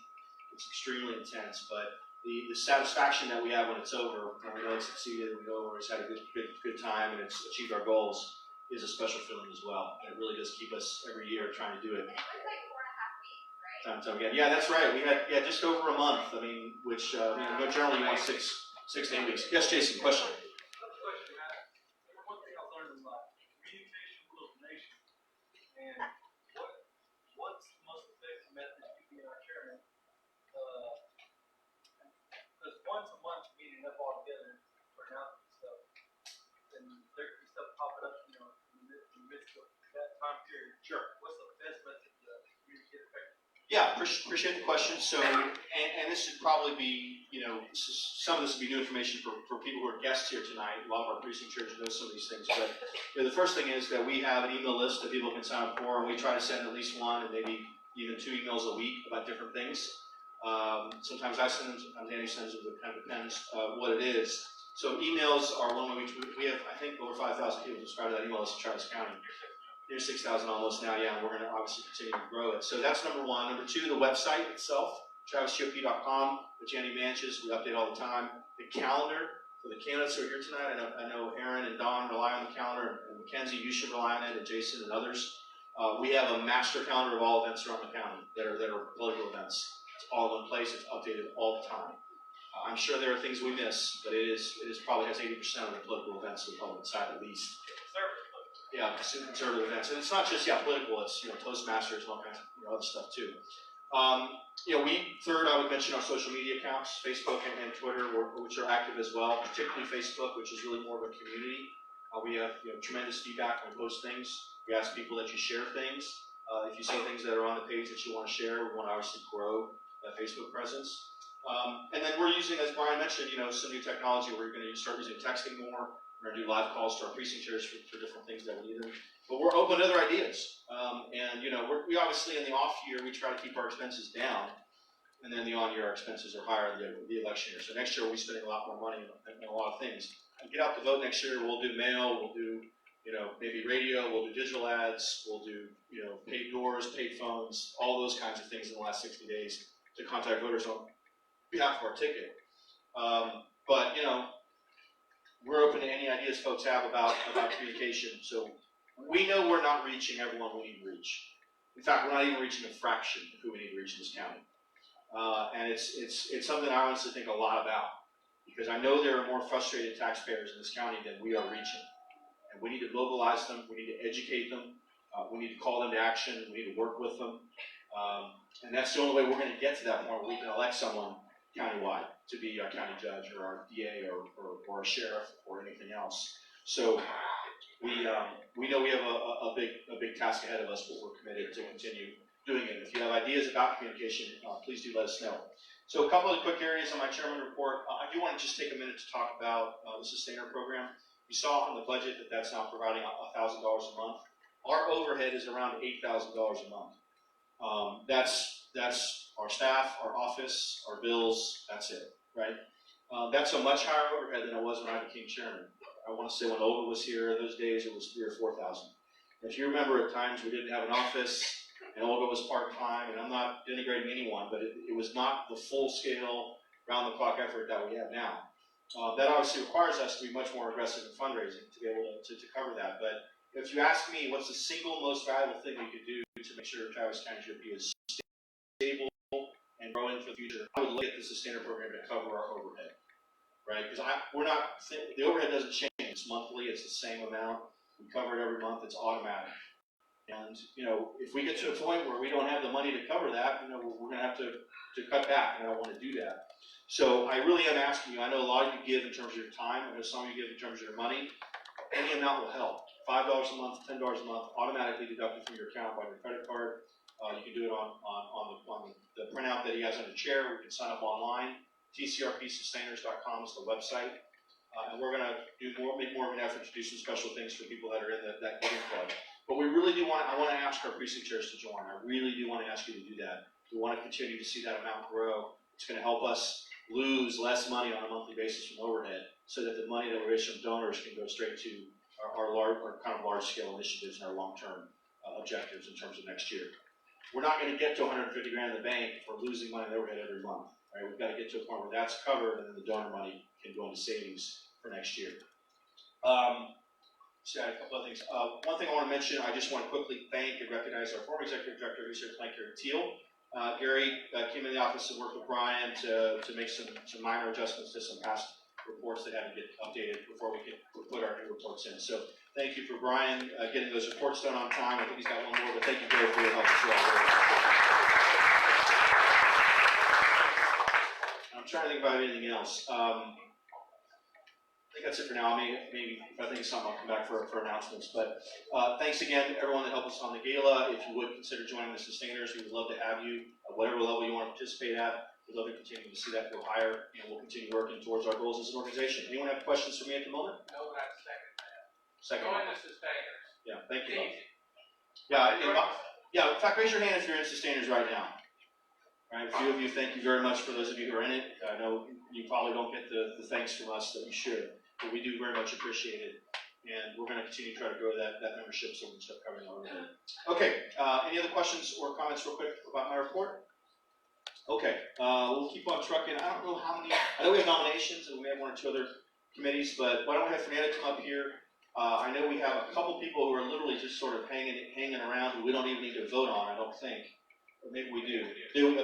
It's extremely intense, but the satisfaction that we have when it's over, and we know it's succeeded, we know it's had a good time, and it's achieved our goals, is a special feeling as well. And it really does keep us every year trying to do it. And it was like 4.5 weeks, right? Time again. Yeah, that's right. We had just over a month. I mean, which you know, generally you want 6 to 8 weeks. Yes, Jason. Question. One thing I learned in life: communication rules the nation. And what's the most effective method you being our chairman? Because once a month meeting up all together for announcements and stuff, and there could be stuff popping up, you know, in the midst of that time period. Sure. What's the best method to communicate effectively? Yeah, appreciate the question. So, and this should probably be, you know, some of this would be new information for people who are guests here tonight. A lot of our precinct churches know some of these things. But you know, the first thing is that we have an email list that people can sign up for, and we try to send at least one and maybe even 2 emails a week about different things. Sometimes I send them, sometimes Danny sends them. It kind of depends what it is. So emails are one way we have, I think, over 5,000 people subscribe to that email list in Travis County. There's 6,000 almost now, yeah, and we're going to obviously continue to grow it. So that's number one. Number two, the website itself, TravisGOP.com, which Andy manages. We update all the time. The calendar for the candidates who are here tonight. I know Aaron and Don rely on the calendar, and Mackenzie, you should rely on it, and Jason and others. We have a master calendar of all events around the county that are political events. It's all in place. It's updated all the time. I'm sure there are things we miss, but it is probably has 80% of the political events on the Republican side at least. Yeah, conservative events, and it's not just political. It's Toastmasters and all kinds of other stuff too. Third, I would mention our social media accounts, Facebook and Twitter, which are active as well. Particularly Facebook, which is really more of a community. We have tremendous feedback when we post things. We ask people that you share things. If you see things that are on the page that you want to share, we want to obviously grow that Facebook presence. And then we're using, as Brian mentioned, some new technology. We're going to start using texting more. We're going to do live calls to our precinct chairs for different things that we need. But we're open to other ideas. We obviously, in the off year, we try to keep our expenses down. And then the on year, our expenses are higher in the election year. So next year, we'll be spending a lot more money on a lot of things. Get out the vote next year. We'll do mail. We'll do, maybe radio. We'll do digital ads. We'll do, paid doors, paid phones, all those kinds of things in the last 60 days to contact voters on behalf of our ticket. We're open to any ideas folks have about communication. So we know we're not reaching everyone we need to reach. In fact, we're not even reaching a fraction of who we need to reach in this county. And it's something I honestly think a lot about, because I know there are more frustrated taxpayers in this county than we are reaching. And we need to mobilize them. We need to educate them. We need to call them to action. We need to work with them. And that's the only way we're going to get to that point where we can elect someone countywide to be our county judge or our DA or a sheriff or anything else. So we know we have a big task ahead of us, but we're committed to continue doing it. If you have ideas about communication, please do let us know. So a couple of quick areas on my chairman report. I do want to just take a minute to talk about the Sustainer program. You saw on the budget that that's now providing $1,000 a month. Our overhead is around $8,000 a month. That's our staff, our office, our bills. That's it, right? That's a much higher overhead than it was when I became chairman. I want to say when Olga was here, those days it was $3,000 or $4,000. If you remember, at times we didn't have an office, and Olga was part-time, and I'm not denigrating anyone, but it was not the full-scale, round-the-clock effort that we have now. That obviously requires us to be much more aggressive in fundraising to be able to cover that. But if you ask me, what's the single most valuable thing we could do to make sure Travis County TCRP is stable and growing for the future, I would look at the sustainer program to cover our overhead, right? Because the overhead doesn't change. It's monthly. It's the same amount. We cover it every month. It's automatic. And if we get to a point where we don't have the money to cover that, we're going to have to cut back, and I don't want to do that. So I really am asking you. I know a lot of you give in terms of your time. I know some of you give in terms of your money. Any amount will help. $5 a month, $10 a month, automatically deducted from your account by your credit card. You can do it on the printout that he has on the chair. We can sign up online. TCRPsustainers.com is the website. And we're going to make more of an effort to do some special things for people that are in that giving club. But we really do I want to ask our precinct chairs to join. I really do want to ask you to do that. We want to continue to see that amount grow. It's going to help us lose less money on a monthly basis from overhead, so that the money that we raise from donors can go straight to our kind of large-scale initiatives and our long-term objectives in terms of next year. We're not going to get to 150 grand in the bank if we're losing money in overhead every month. Right? We've got to get to a point where that's covered, and then the donor money can go into savings for next year. So I had a couple of things. One thing I want to mention, I just want to quickly thank and recognize our former executive director who's here tonight, Gary Teal. Gary came in the office and worked with Brian to make some minor adjustments to some past reports that had to get updated before we could put our new reports in. So thank you for Brian getting those reports done on time. I think he's got one more, but thank you, Gary, for your help as well. I'm trying to think about anything else. I think that's it for now. Maybe if I think of something, I'll come back for announcements. But thanks again to everyone that helped us on the gala. If you would consider joining the Sustainers, we would love to have you at whatever level you want to participate at. We'd love to continue to see that go higher, and we'll continue working towards our goals as an organization. Anyone have questions for me at the moment? No, but I'd second that. Second. Join the Sustainers. Yeah, thank you. Easy. Yeah, in fact, raise your hand if you're in Sustainers right now. Right, a few of you, thank you very much for those of you who are in it. I know you probably don't get the thanks from us that you should, but we do very much appreciate it. And we're going to continue to try to grow that membership so we can start covering our overhead. Okay, any other questions or comments real quick about my report? Okay, we'll keep on trucking. I don't know how many, I know we have nominations and we have one or two other committees, but why don't we have Fernanda come up here? I know we have a couple people who are literally just sort of hanging around who we don't even need to vote on, I don't think. Or maybe we do.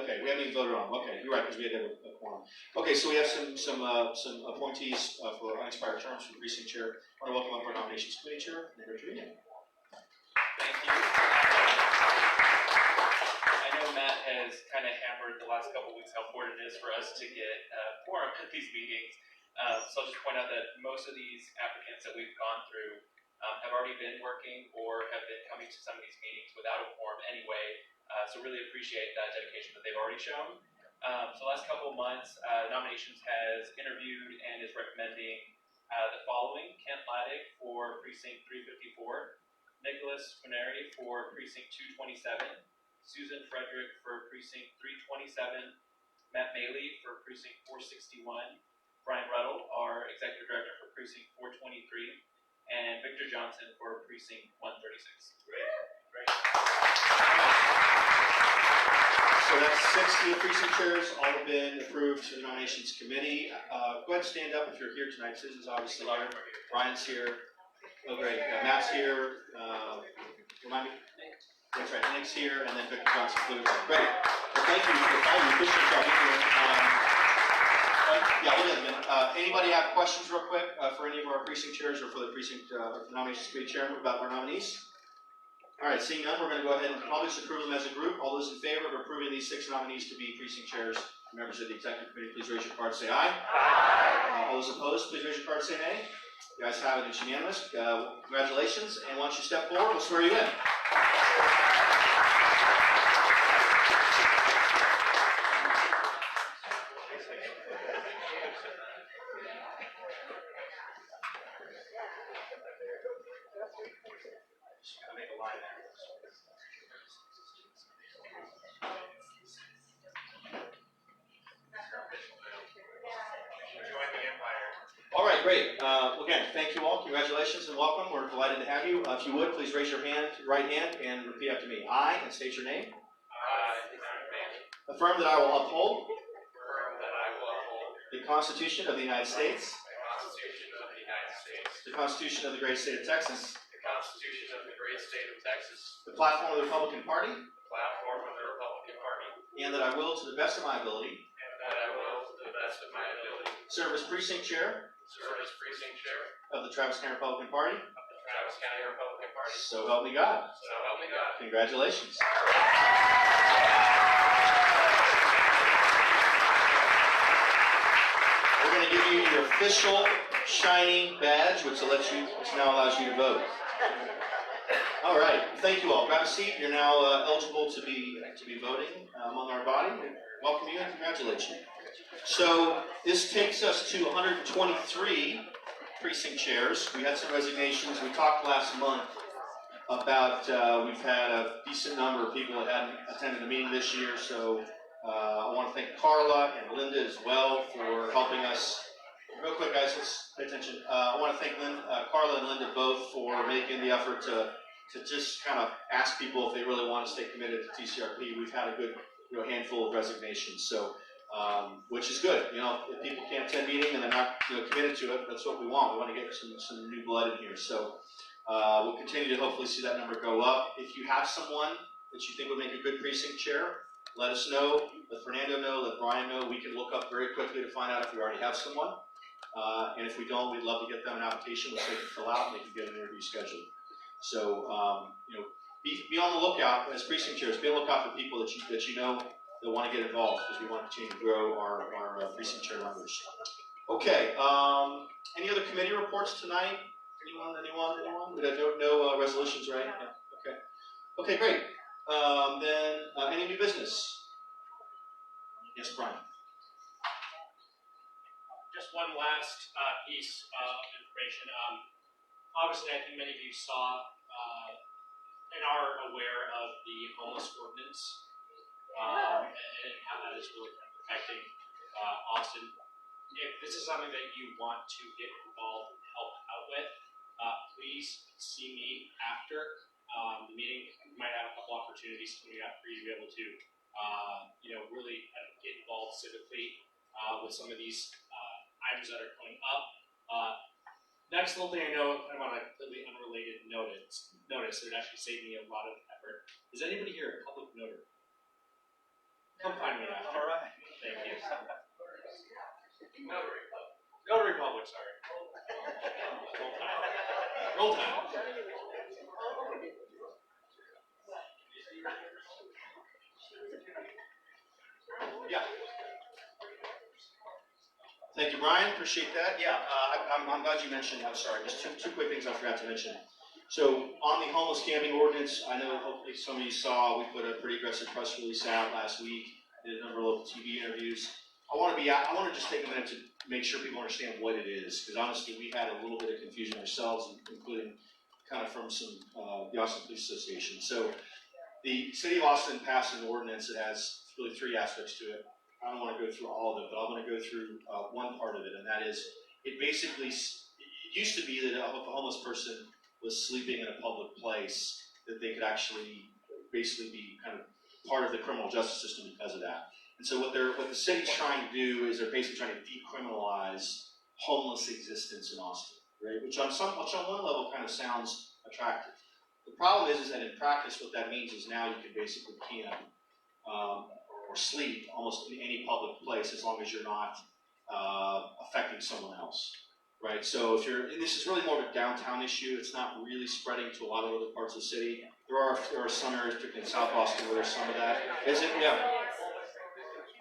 Okay, we haven't even voted on them. Okay, you're right, because we had to have a quorum. Okay, so we have some appointees for unexpired terms for precinct chair. I want to welcome up our nominations committee chair, Mayor Trevino. Thank you. I know Matt has kind of hammered the last couple of weeks how important it is for us to get quorum at these meetings. So I'll just point out that most of these applicants that we've gone through have already been working or have been coming to some of these meetings without a quorum anyway. So really appreciate that dedication that they've already shown. So the last couple of months, Nominations has interviewed and is recommending the following: Kent Laddick for Precinct 354, Nicholas Quineri for Precinct 227, Susan Frederick for Precinct 327, Matt Maley for Precinct 461, Brian Ruddle, our Executive Director for Precinct 423, and Victor Johnson for Precinct 136. Great. So that's 60 precinct chairs, all have been approved to the nominations committee. Go ahead and stand up if you're here tonight. Susan's obviously here. Brian's here. Oh, great. Matt's here. Remind me? That's right. Nick's here, and then Victor Johnson. Great. Well, thank you for the time. We appreciate y'all being here. Yeah, hold on a minute. Anybody have questions real quick for any of our precinct chairs or for the precinct or the nominations committee chairman about our nominees? All right, seeing none, we're going to go ahead and probably just approve them as a group. All those in favor of approving these 6 nominees to be precinct chairs, members of the executive committee, please raise your card and say aye. Aye. All those opposed, please raise your card and say nay. You guys have it, it's unanimous. Congratulations, and once you step forward, we'll swear you in. great. Again, thank you all. Congratulations and welcome. We're delighted to have you. If you would, please raise your right hand and repeat after me. I, and state your name. Affirm that I will uphold the Constitution of the United States, the Constitution of the great state of Texas, the platform of the Republican Party, and that I will, to the best of my ability, serve as precinct chair of the Travis County Republican Party. So help me God. Congratulations. We're going to give you your official shiny badge, which now allows you to vote. All right. Thank you all. Grab a seat. You're now eligible to be voting among our body. We welcome you and congratulate you. So this takes us to 123 precinct chairs. We had some resignations. We talked last month about we've had a decent number of people that hadn't attended the meeting this year. So I want to thank Carla and Linda as well for helping us. Real quick, guys, let's pay attention. I want to thank Carla and Linda both for making the effort to just kind of ask people if they really want to stay committed to TCRP. We've had a good handful of resignations, so which is good. If people can't attend meeting and they're not committed to it, that's what we want. We want to get some new blood in here. So we'll continue to hopefully see that number go up. If you have someone that you think would make a good precinct chair, let us know. Let Fernando know. Let Brian know. We can look up very quickly to find out if we already have someone. And if we don't, we'd love to get them an application which they can fill out and they can get an interview scheduled. So be on the lookout as precinct chairs. Be on the lookout for people that you know that want to get involved because we want to continue to grow our precinct chair numbers. Okay. Any other committee reports tonight? Anyone? We have no resolutions, right? Yeah. Okay. Okay, great. Then any new business? Yes, Brian. Just one last piece of information. Obviously, I think many of you saw and are aware of the homeless ordinance and how that is really kind of affecting Austin. If this is something that you want to get involved and help out with, please see me after the meeting. We might have a couple opportunities coming up for you to be able to, really kind of get involved civically with some of these items that are coming up. Next little thing I know, kind of on a completely unrelated notice, it would actually save me a lot of effort. Is anybody here a public notary? Come find me after. All right. Thank you. Notary public, sorry. Roll time. Yeah. Thank you, Brian. Appreciate that. Yeah, I'm glad you mentioned. I'm sorry. Just two quick things I forgot to mention. So on the homeless camping ordinance, I know hopefully some of you saw we put a pretty aggressive press release out last week. Did a number of local TV interviews. I want to just take a minute to make sure people understand what it is, because honestly, we had a little bit of confusion ourselves, including kind of from the Austin Police Association. So the City of Austin passed an ordinance that has really three aspects to it. I don't want to go through all of it, but I'm going to go through one part of it, and that is, it used to be that if a homeless person was sleeping in a public place, that they could actually basically be kind of part of the criminal justice system because of that. And so what the city's trying to do is they're basically trying to decriminalize homeless existence in Austin, right? Which on one level kind of sounds attractive. The problem is that in practice, what that means is now you can basically camp or sleep almost in any public place as long as you're not affecting someone else, right? So and this is really more of a downtown issue. It's not really spreading to a lot of other parts of the city. There are some areas, particularly in South Austin, where there's some of that. Is it? Yeah.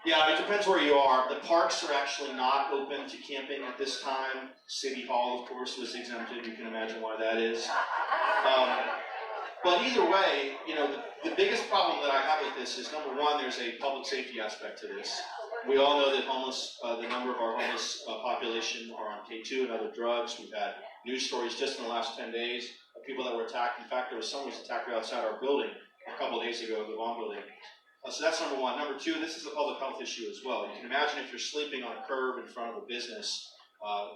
Yeah, it depends where you are. The parks are actually not open to camping at this time. City Hall, of course, was exempted. You can imagine why that is. But either way, the biggest problem that I have with this is, number one, there's a public safety aspect to this. We all know that the number of our homeless population are on K2 and other drugs. We've had news stories just in the last 10 days of people that were attacked. In fact, there was someone who was attacked outside our building a couple of days ago, the Vaughn building. So that's number one. Number two, this is a public health issue as well. You can imagine if you're sleeping on a curb in front of a business,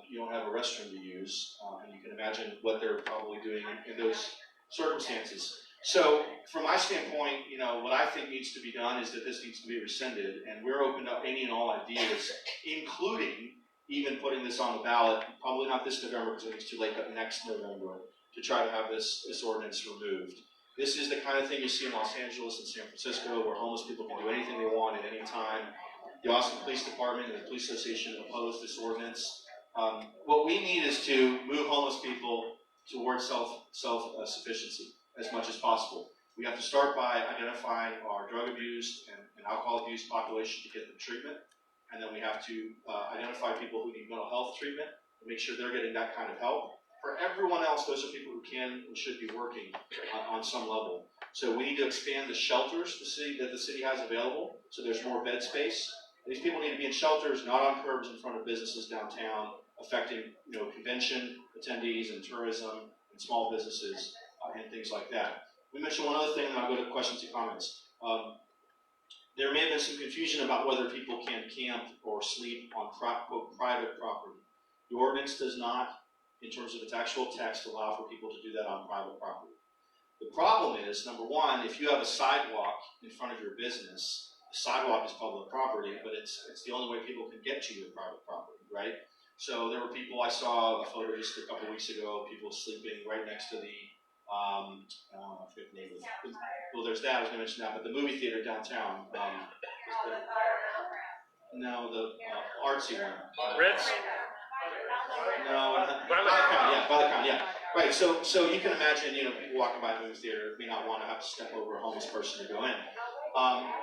you don't have a restroom to use, and you can imagine what they're probably doing in those circumstances. So, from my standpoint, what I think needs to be done is that this needs to be rescinded, and we're open to any and all ideas, including even putting this on the ballot, probably not this November because I think it's too late, but next November, to try to have this ordinance removed. This is the kind of thing you see in Los Angeles and San Francisco, where homeless people can do anything they want at any time. The Austin Police Department and the Police Association opposed this ordinance. What we need is to move homeless people towards self-sufficiency as much as possible. We have to start by identifying our drug abuse and alcohol abuse population to get them treatment. And then we have to identify people who need mental health treatment and make sure they're getting that kind of help. For everyone else, those are people who can and should be working on some level. So we need to expand the shelters that the city has available, so there's more bed space. These people need to be in shelters, not on curbs in front of businesses downtown, affecting convention attendees and tourism and small businesses and things like that. We mentioned one other thing, and I'll go to questions and comments. There may have been some confusion about whether people can camp or sleep on quote, private property. The ordinance does not, in terms of its actual text, allow for people to do that on private property. The problem is, number one, if you have a sidewalk in front of your business, the sidewalk is public property, but it's the only way people can get to your private property, right? So there were people, I saw a photo just a couple weeks ago, people sleeping right next to the, I forget the name of it. Well, there's that, I was going to mention that, but the movie theater downtown. No, the artsy one. Ritz? No, Ballycon, yeah. Right, so you can imagine, people walking by the movie theater may not want to have to step over a homeless person to go in.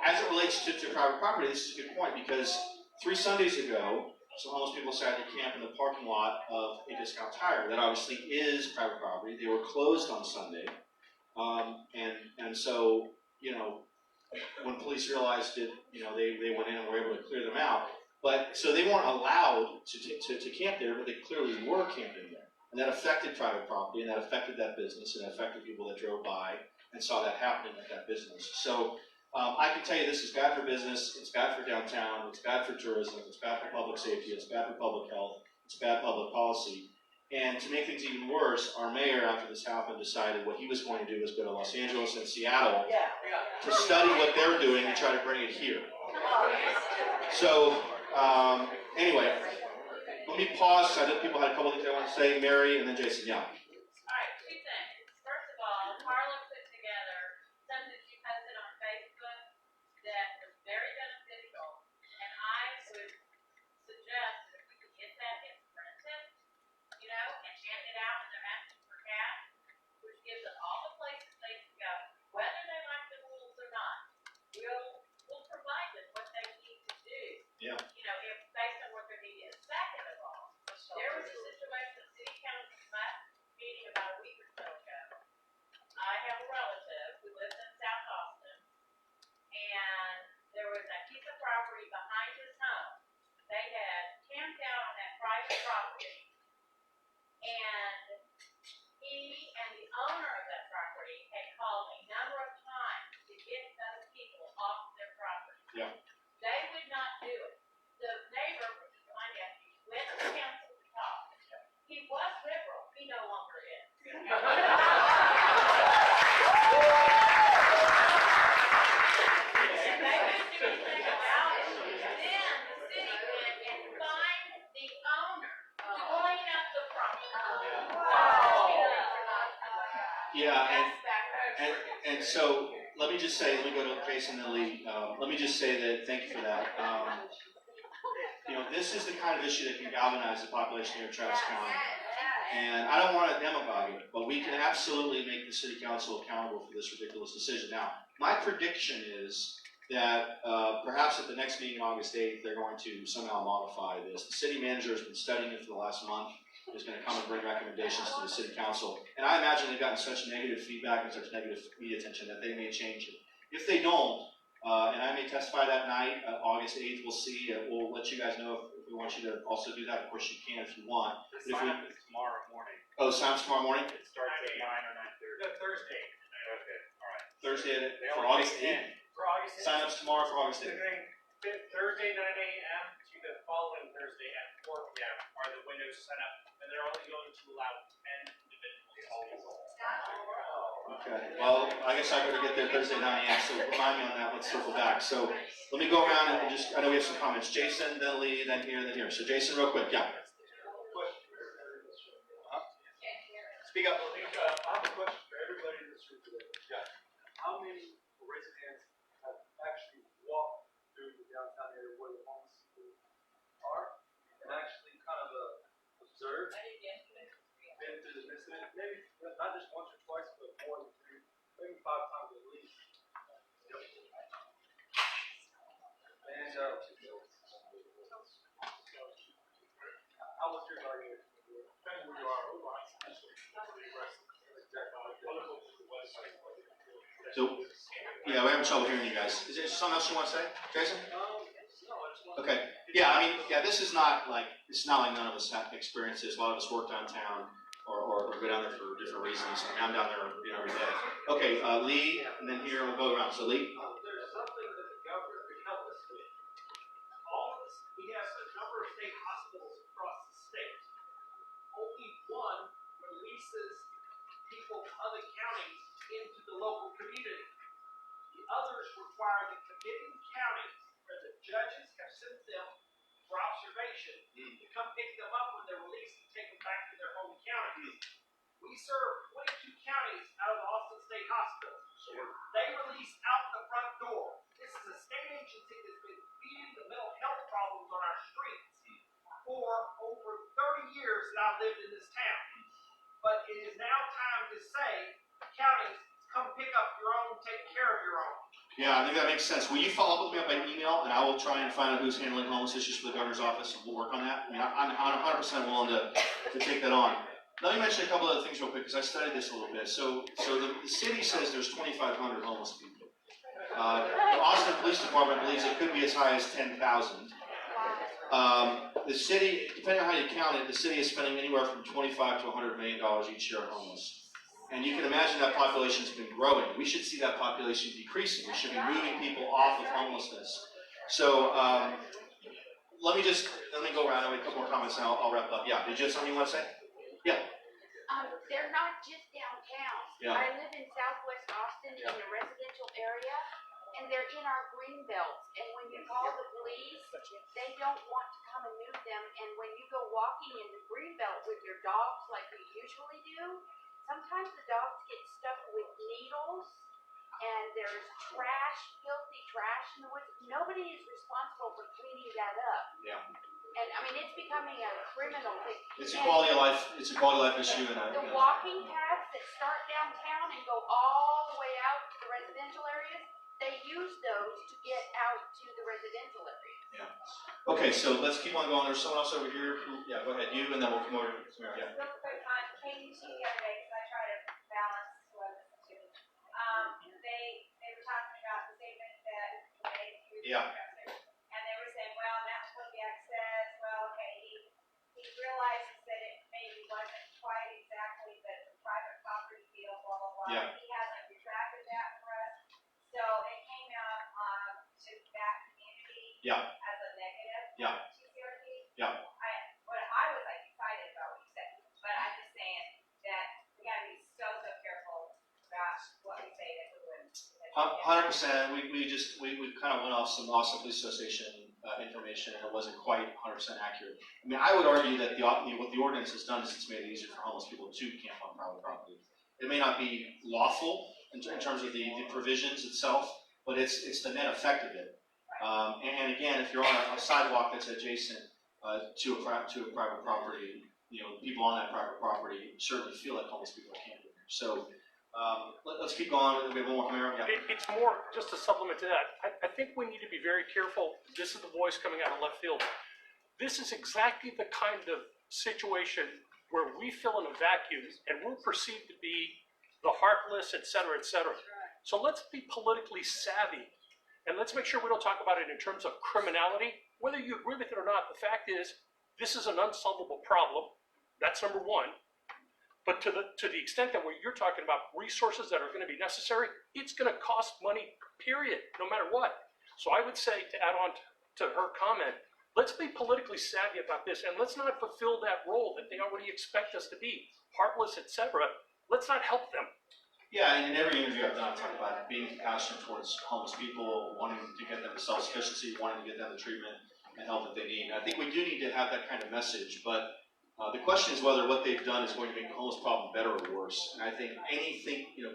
As it relates to private property, this is a good point, because 3 Sundays ago, some homeless people decided to camp in the parking lot of a discount tire. That obviously is private property. They were closed on Sunday. And so, when police realized it, they went in and were able to clear them out. But, so they weren't allowed to camp there, but they clearly were camping there. And that affected private property, and that affected that business, and that affected people that drove by and saw that happening at that business. So, I can tell you this is bad for business, it's bad for downtown, it's bad for tourism, it's bad for public safety, it's bad for public health, it's bad public policy. And to make things even worse, our mayor, after this happened, decided what he was going to do was go to Los Angeles and Seattle to study what they're doing and try to bring it here. So, anyway, let me pause. I know people had a couple things they want to say. Mary and then Jason, yeah. Yeah. If based on what their need is. Second of all, there was a situation at City Council meeting about a week or so ago. I have a relative who lives in South Austin, and there was a piece of property behind his home. They had camped out on that private property, and he and the owner of that property had called a number of times to get those people off their property. Yeah. They would not do it. The neighbor, which is my nephew, went to the council to talk. He was liberal. He no longer is. And they would do anything about it. Then the city went and fined the owner to clean up the property. Yeah, and so let me just say, let me go to Jason and Lee. Let me just say that, thank you for that. This is the kind of issue that can galvanize the population here in Travis County. And I don't want to demagogue it, but we can absolutely make the city council accountable for this ridiculous decision. Now, my prediction is that perhaps at the next meeting, August 8th, they're going to somehow modify this. The city manager has been studying it for the last month. Is going to come and bring recommendations to the city council. And I imagine they've gotten such negative feedback and such negative media attention that they may change it. If they don't, and I may testify that night, August 8th, we'll see. We'll let you guys know if we want you to also do that. Of course, you can if you want. The sign up is tomorrow morning. Oh, sign up tomorrow morning? It starts at 9 or 9:30. No, Thursday. Okay, all right. Thursday for August 8th? For August 8th. Sign ups tomorrow for August 8th. Thursday, 9 a.m. to the following Thursday at 4 p.m. are the windows Okay, well, I guess I better get there Thursday at 9 a.m., so remind me on that, let's circle back. So let me go around and just, I know we have some comments. Jason, then Lee, then here, then here. So Jason, real quick, yeah. Speak up. I have a question for everybody in this room today. Yeah. How many residents have actually walked through the downtown area where the homeless people are and actually kind of observed, been through the incident, maybe not just once or twice, but more than 3, maybe 5 times at least. And how was your evaluation? Depending where you are, So, yeah, we're having trouble hearing you guys. Is there something else you want to say, Jason? Okay. Yeah, I mean, yeah, this is not like, it's not like none of us have experienced this. A lot of us work downtown or go down there for different reasons. I mean, I'm down there every day. Okay, Lee, and then here we'll go around. So Lee? There's something that the governor could help us with. We have a number of state hospitals across the state. Only one releases people from other counties into the local community. The others require the committing counties where the judges have sent them for observation to come pick them up when they're released and take them back to their home counties. We serve 22 counties out of the Austin State Hospital. They release out the front door. This is a state agency that's been feeding the mental health problems on our streets for over 30 years that I've lived in this town. But it is now time to say, counties, come pick up your own, take care of your own. Yeah, I think that makes sense. Will you follow up with me by email, and I will try and find out who's handling homeless issues for the governor's office, and we'll work on that. I mean, I'm 100% willing to take that on. Let me mention a couple other things real quick, because I studied this a little bit. So the city says there's 2,500 homeless people. The Austin Police Department believes it could be as high as 10,000. The city, depending on how you count it, the city is spending anywhere from $25 to $100 million each year on homeless. And you can imagine that population's been growing. We should see that population decreasing. We should be moving people off of homelessness. So let me go around and make a couple more comments, and I'll wrap up. Yeah, did you have something you want to say? Yeah. They're not just downtown. Yeah. I live in Southwest Austin in a residential area, and they're in our green belts. And when you call the police, they don't want to come and move them. And when you go walking in the green belt with your dogs like we usually do, sometimes the dogs get stuck with needles, and there's trash, filthy trash in the woods. Nobody is responsible for cleaning that up. Yeah. And I mean, it's becoming a criminal thing. It's a quality of life. It's a quality of life issue, and the walking paths that start downtown and go all the way out to the residential areas, they use those to get out to the residential areas. Yeah. Okay, so let's keep on going. There's someone else over here. Yeah, go ahead. You, and then we'll come over to Samara. Yeah. Real quick, on KUT the other day, because I try to balance what I listen to. They were talking about the statement that you made through the professor, and they were saying, well, that's what the act says. Well, okay, he realizes that it maybe wasn't quite exactly the private property deal, blah blah blah. Yeah. He hasn't retracted that for us, so it came out to that community as a negative. Yeah. TCRP. Yeah. I was like excited about what you said, but I'm just saying that we gotta be so careful about what we say that we wouldn't. 100%. We kind of went off some Austin Police Association information, and it wasn't quite 100% accurate. I mean, I would argue that what the ordinance has done is it's made it easier for homeless people to camp on private property. It may not be lawful in terms of the provisions itself, but it's the net effect of it. And again, if you're on a sidewalk that's adjacent to a private property, people on that private property certainly feel like homeless people are camping there. So let's keep going. We have one more comment. Yeah. It's more, just to supplement to that, I think we need to be very careful. This is the voice coming out of left field. This is exactly the kind of situation where we fill in a vacuum and we're perceived to be the heartless, et cetera, et cetera. So let's be politically savvy, and let's make sure we don't talk about it in terms of criminality. Whether you agree with it or not, the fact is, this is an unsolvable problem. That's number one. But to the extent that what you're talking about, resources that are going to be necessary, it's going to cost money, period, no matter what. So I would say, to add on to her comment, let's be politically savvy about this, and let's not fulfill that role that they already expect us to be, heartless, etc. Let's not help them. Yeah, and in every interview I've done, I talk about being compassionate towards homeless people, wanting to get them to self-sufficiency, wanting to get them the treatment and help that they need. And I think we do need to have that kind of message, but the question is whether what they've done is going to make the homeless problem better or worse. And I think any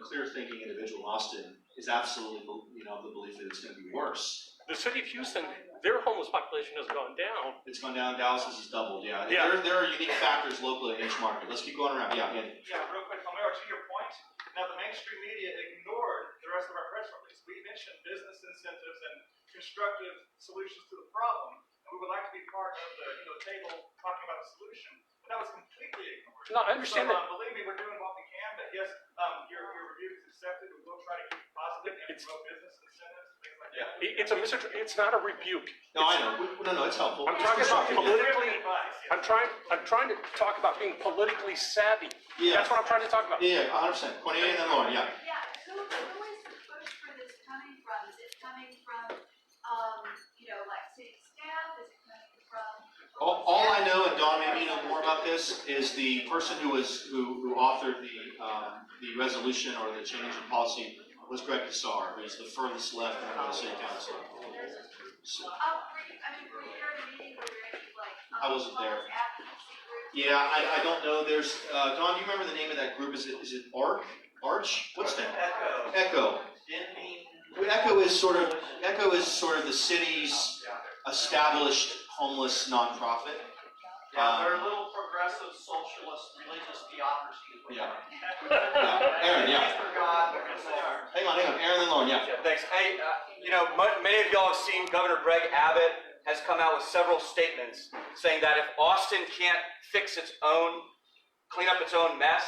clear-thinking individual in Austin is absolutely, the belief that it's going to be worse. The city of Houston, their homeless population has gone down. It's gone down. Dallas's has doubled. Yeah. Yeah. There are unique factors locally in each market. Let's keep going around. Yeah. Andy. Yeah, real quick, Homero, to your point, now the mainstream media ignored the rest of our press release. We mentioned business incentives and constructive solutions to the problem, and we would like to be part of the table talking about a solution, but that was completely ignored. No, I understand so, that. Believe me, we're doing what we can, but yes, your review is accepted. We will try to keep it positive and promote business incentives, things like that. It's not a rebuke. No, I know. No, it's helpful. I'm talking about politically. I'm trying to talk about being politically savvy. Yeah. That's what I'm trying to talk about. Yeah, 100%. Cornelia and then Lauren. Yeah. Yeah, who is the push for this coming from? Is it coming from, like city staff? Is it coming from? All I know, and Dawn, maybe you know more about this, is the person who authored the resolution or the change in policy was Greg Kassar, who is the furthest left member of the city council. So, Were you there at a meeting? Were there any I wasn't there. advocacy groups? Yeah, I don't know. There's Dawn. Do you remember the name of that group? Is it Arch? What's that? Echo. Echo is sort of the city's established homeless nonprofit. Yeah, they're a little progressive, socialist, religious theocracy. Yeah. Aaron, yeah. For God, because they are. Hang on. Aaron and Lauren, yeah. Thanks. Hey, many of y'all have seen Governor Greg Abbott has come out with several statements saying that if Austin can't clean up its own mess,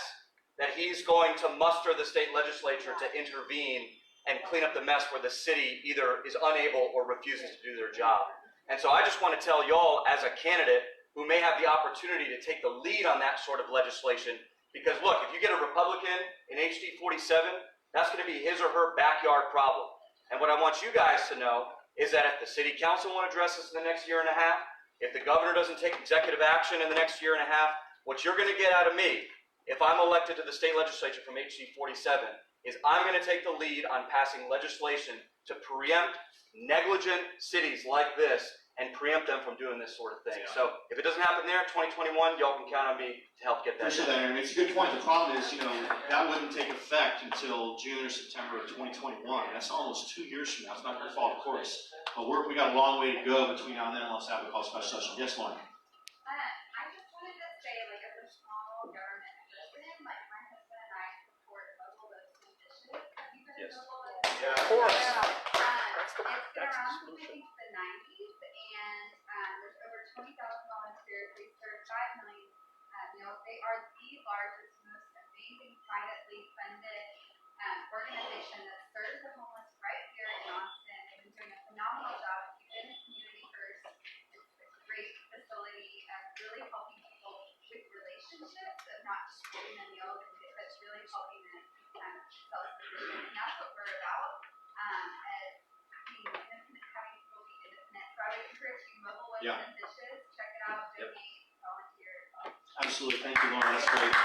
that he's going to muster the state legislature to intervene and clean up the mess where the city either is unable or refuses to do their job. And so I just want to tell y'all, as a candidate who may have the opportunity to take the lead on that sort of legislation, because look, if you get a Republican in HD 47, that's going to be his or her backyard problem. And what I want you guys to know is that if the city council won't address this in the next year and a half, if the governor doesn't take executive action in the next year and a half, what you're going to get out of me, if I'm elected to the state legislature from HD 47, is I'm going to take the lead on passing legislation to preempt negligent cities like this and preempt them from doing this sort of thing. So if it doesn't happen there, 2021, y'all can count on me to help get that Appreciate that, Aaron. It's a good point. The problem is, that wouldn't take effect until June or September of 2021. That's almost 2 years from now. It's not going to fall, of course. But we got a long way to go between now and then. Let's have a call special session. Yes, Lauren. I just wanted to say, as a small government person, my husband and I support local business initiatives. Have you been local business? Yeah. Of course. It's been around since I think the 90s, and there's over 20,000 volunteers. We serve 5 million meals. They are the largest, most amazing, privately funded organization that serves the homeless right here in Austin. They've been doing a phenomenal job. Keeping the community first. It's a great facility, really helping people with relationships, of not just giving them meals, but really helping them self-sufficient. And that's what we're about. As being independent, having people be independent. So I would encourage you, mobile ones and dishes, check it out, donate, volunteer. Absolutely. Thank you, Lauren. That's great.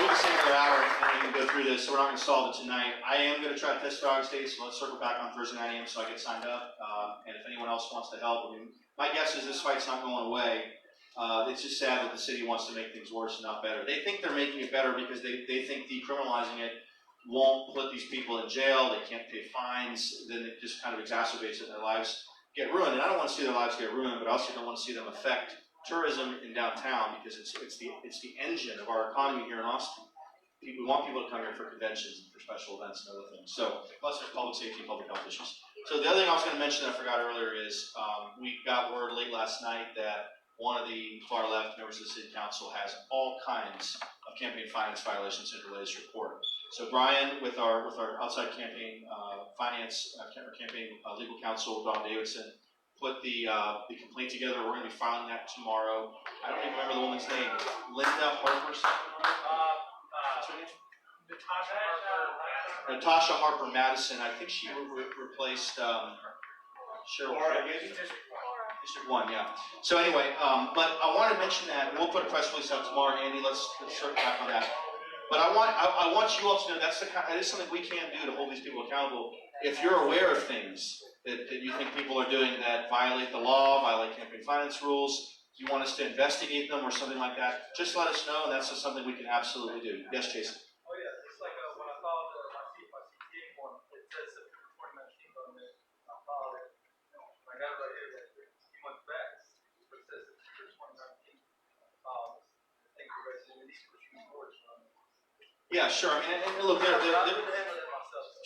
We'll just take another hour and we can go through this, so we're not going to solve it tonight. I am going to try to test Frog State, so let's circle back on Thursday 9 a.m. so I get signed up. And if anyone else wants to help, my guess is this fight's not going away. It's just sad that the city wants to make things worse and not better. They think they're making it better because they think decriminalizing it won't put these people in jail, they can't pay fines, then it just kind of exacerbates it and their lives get ruined. And I don't want to see their lives get ruined, but I also don't want to see them affect tourism in downtown because it's the engine of our economy here in Austin. We want people to come here for conventions and for special events and other things. So, plus there's public safety and public health issues. So the other thing I was going to mention that I forgot earlier is we got word late last night that one of the far left members of the city council has all kinds of campaign finance violations in her latest report. So Brian, with our outside campaign finance campaign legal counsel, Don Davidson, put the complaint together. We're going to be filing that tomorrow. I don't even remember the woman's name. Linda Harper. Natasha Harper Madison. I think she replaced Cheryl. District 1, yeah. So anyway, but I want to mention that, and we'll put a press release out tomorrow. Andy, let's circle back on that. But I want you all to know that is something we can do to hold these people accountable. If you're aware of things that you think people are doing that violate the law, violate campaign finance rules, you want us to investigate them or something like that, just let us know, and that's just something we can absolutely do. Yes, Jason? Oh yeah, it's like when I filed my CPA form, it says September 2019 on it. I filed it. I got it right here. Like a few months back, but it says September 2019. Thank you, President. These were few words from it. Yeah, sure. I mean, and look,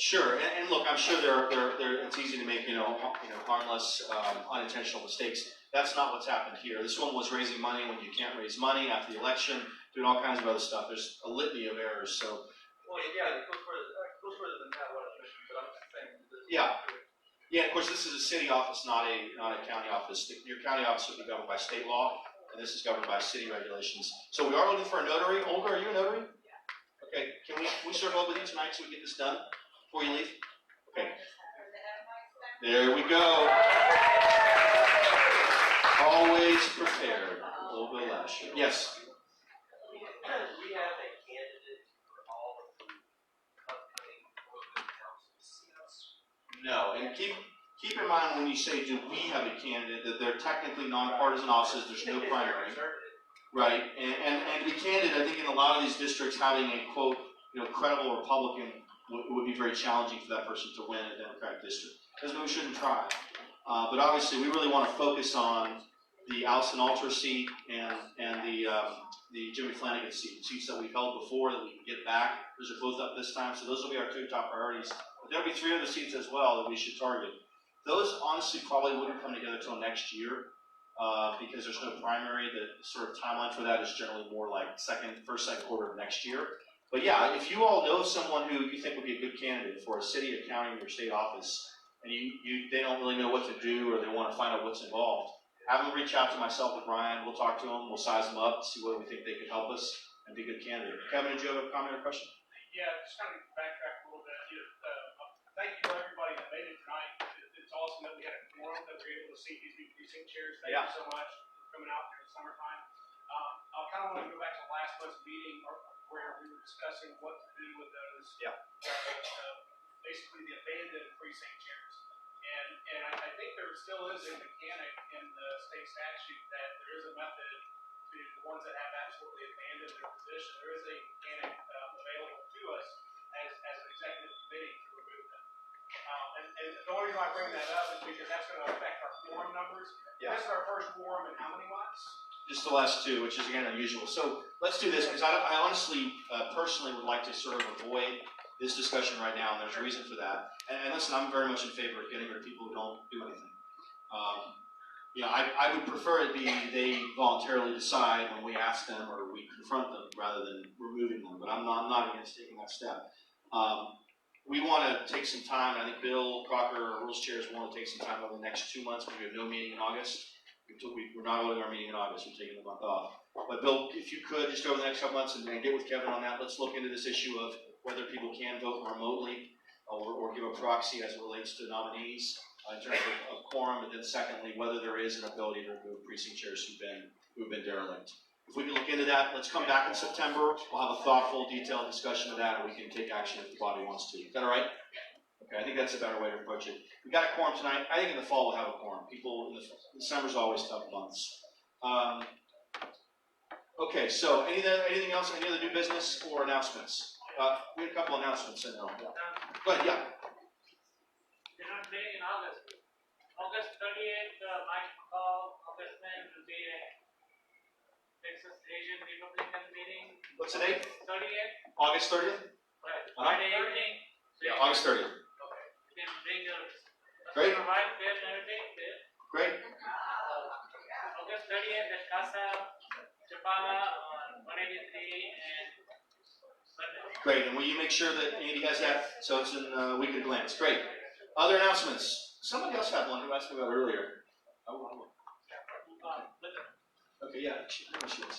sure, and look, I'm sure it's easy to make harmless, unintentional mistakes. That's not what's happened here. This one was raising money when you can't raise money after the election, doing all kinds of other stuff. There's a litany of errors. So. Well, yeah, it goes further than that. What I mentioned, but I'm just saying. Yeah. Yeah. Of course, this is a city office, not a county office. Your county office will be governed by state law, and this is governed by city regulations. So we are looking for a notary. Olga, are you a notary? Okay, can we circle up with you tonight so we get this done before you leave? Okay. There we go. Always prepared. Olga Lasher. Yes? We have a candidate for all of the upcoming open council seats. No, and keep in mind when you say do we have a candidate that they're technically nonpartisan offices, there's no primary. Right, and to be candid, I think in a lot of these districts, having a quote, credible Republican would be very challenging for that person to win a Democratic district. Doesn't mean we shouldn't try, but obviously we really want to focus on the Allison Alter seat and the Jimmy Flanagan seat, seats that we've held before that we can get back. Those are both up this time, so those will be our two top priorities. But there'll be 3 other seats as well that we should target. Those honestly probably wouldn't come together until next year. Because there's no primary, the sort of timeline for that is generally more like first, second quarter of next year. But yeah, if you all know someone who you think would be a good candidate for a city, a county, or state office, and they don't really know what to do or they want to find out what's involved, have them reach out to myself or Brian. We'll talk to them, we'll size them up, see whether we think they could help us and be a good candidate. Kevin, did you have a comment or question? Yeah, just kind of backtrack a little bit. Thank you to everybody that made it tonight. It's awesome that we had a forum that we were able to see these new precinct chairs. Thank you so much for coming out during the summertime. I kind of want to go back to last month's meeting where we were discussing what to do with those, basically the abandoned precinct chairs. And I think there still is a mechanic in the state statute that there is a method to the ones that have absolutely abandoned their position. There is a mechanic available to us as an executive committee to remove them. And the only reason I bring that up is because that's going to affect our quorum numbers. Yeah. This is our first quorum in how many months? Just the last 2, which is again unusual. So let's do this because I honestly, personally would like to sort of avoid this discussion right now, and there's a reason for that. And listen, I'm very much in favor of getting rid of people who don't do anything. I would prefer it be they voluntarily decide when we ask them or we confront them rather than removing them. But I'm not against taking that step. We want to take some time. I think Bill Crocker, our rules chairs, want to take some time over the next 2 months because we have no meeting in August. We're not holding our meeting in August. We're taking a month off. But Bill, if you could, just over the next couple months and get with Kevin on that, let's look into this issue of whether people can vote remotely or give a proxy as it relates to nominees in terms of quorum. And then secondly, whether there is an ability to remove precinct chairs who've been derelict. If we can look into that, let's come back in September. We'll have a thoughtful, detailed discussion of that, and we can take action if the body wants to. Is that all right? Okay, I think that's a better way to approach it. We got a quorum tonight. I think in the fall we'll have a quorum. The summer's always tough months. Okay, so anything else? Any other new business or announcements? We had a couple announcements in there. Go ahead, yeah. Today in August 30th, Mike McCall, Congressman, will be at Texas Asian Republican meeting. What's the date? 30th. August 30th? Right. Friday evening. Yeah, August 30th. Okay. You can bring your Great. wife there and everything there. Great. August 30th at Casa Chapala on 183 and Sunday. Great, and will you make sure that Andy has that so it's in a weekly glance? Great. Other announcements? Somebody else had one who asked me about earlier. Okay, yeah.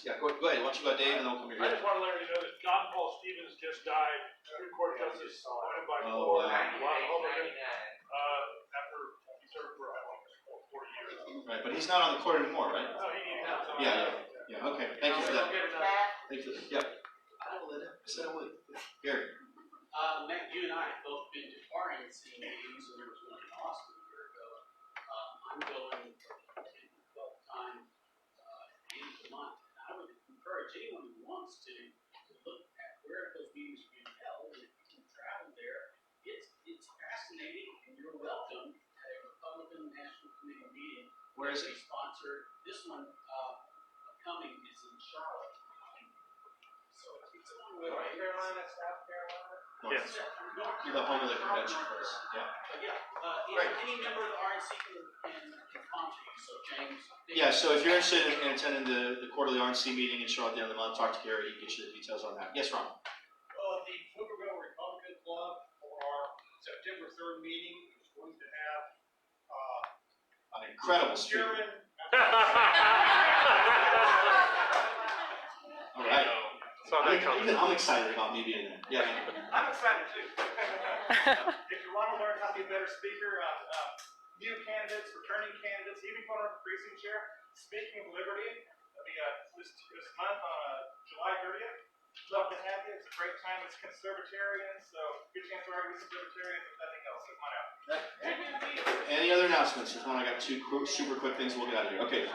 Yeah, go ahead. Why don't you go, Dave, and then we'll come here. I just want to let you know that John Paul Stevens just died. Supreme Court Justice appointed by Ford. After he served for 40 years. Right, but he's not on the court anymore, right? No, he Yeah. Okay. Thank you for that. Thank you. Yeah. said I would. Gary. Matt, you and I have both been to RNC meetings, and there was one in Austin a year ago. I'm going 10 to 12 times at the end of the month. And I would encourage anyone who wants to look at where those meetings are being held, and if you can travel there, it's fascinating, and you're welcome at a Republican National Committee meeting. Where is it? We sponsored this one. Coming is in Charlotte. So it's along with North Carolina, South Carolina. Yes. The home of the convention place. Yeah. Any member of the RNC can sponsor you. So James. Yeah. So if you're interested in attending the quarterly RNC meeting in Charlotte at the end of the month, talk to Gary. He can get you the details on that. Yes, Ron. The Pflugerville Republican Club for our September 3rd meeting is going to have An incredible speaker. All right. I'm excited about me being there. Yeah. I'm excited too. If you want to learn how to be a better speaker, new candidates, returning candidates, even going to precinct chair, Speaking of Liberty, it'll be this month on July 30th. Love to have you. It's a great time. It's conservatarian, so good chance to argue with conservatarians if nothing else. So come on out. Any other announcements? There's one. I got two super quick things. We'll get out of here. Okay.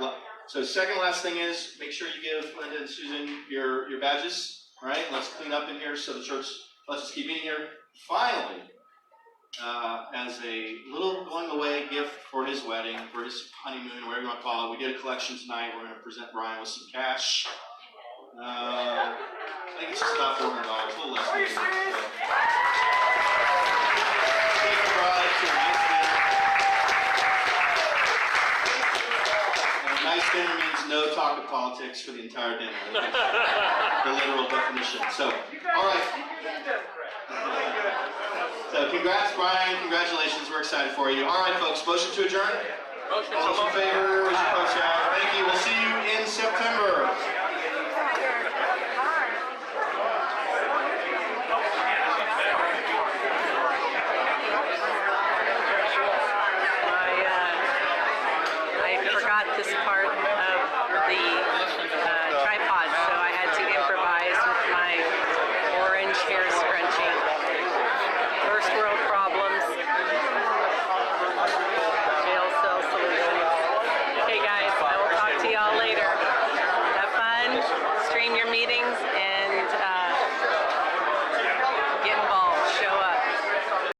So second last thing is make sure you give Linda and Susan your badges. All right. Let's clean up in here so the church lets us keep meeting here. Finally, as a little going away gift for his wedding, for his honeymoon, whatever you want to call it, we did a collection tonight. We're going to present Brian with some cash. I think it's just about $400, a little less. Are you serious? Take the bride to a nice dinner. And a nice dinner means no talk of politics for the entire dinner. The literal definition. So, all right. So, congrats, Brian. Congratulations. We're excited for you. All right, folks. Motion to adjourn. All those in favor, raise your right hand. Thank you. We'll see you in September.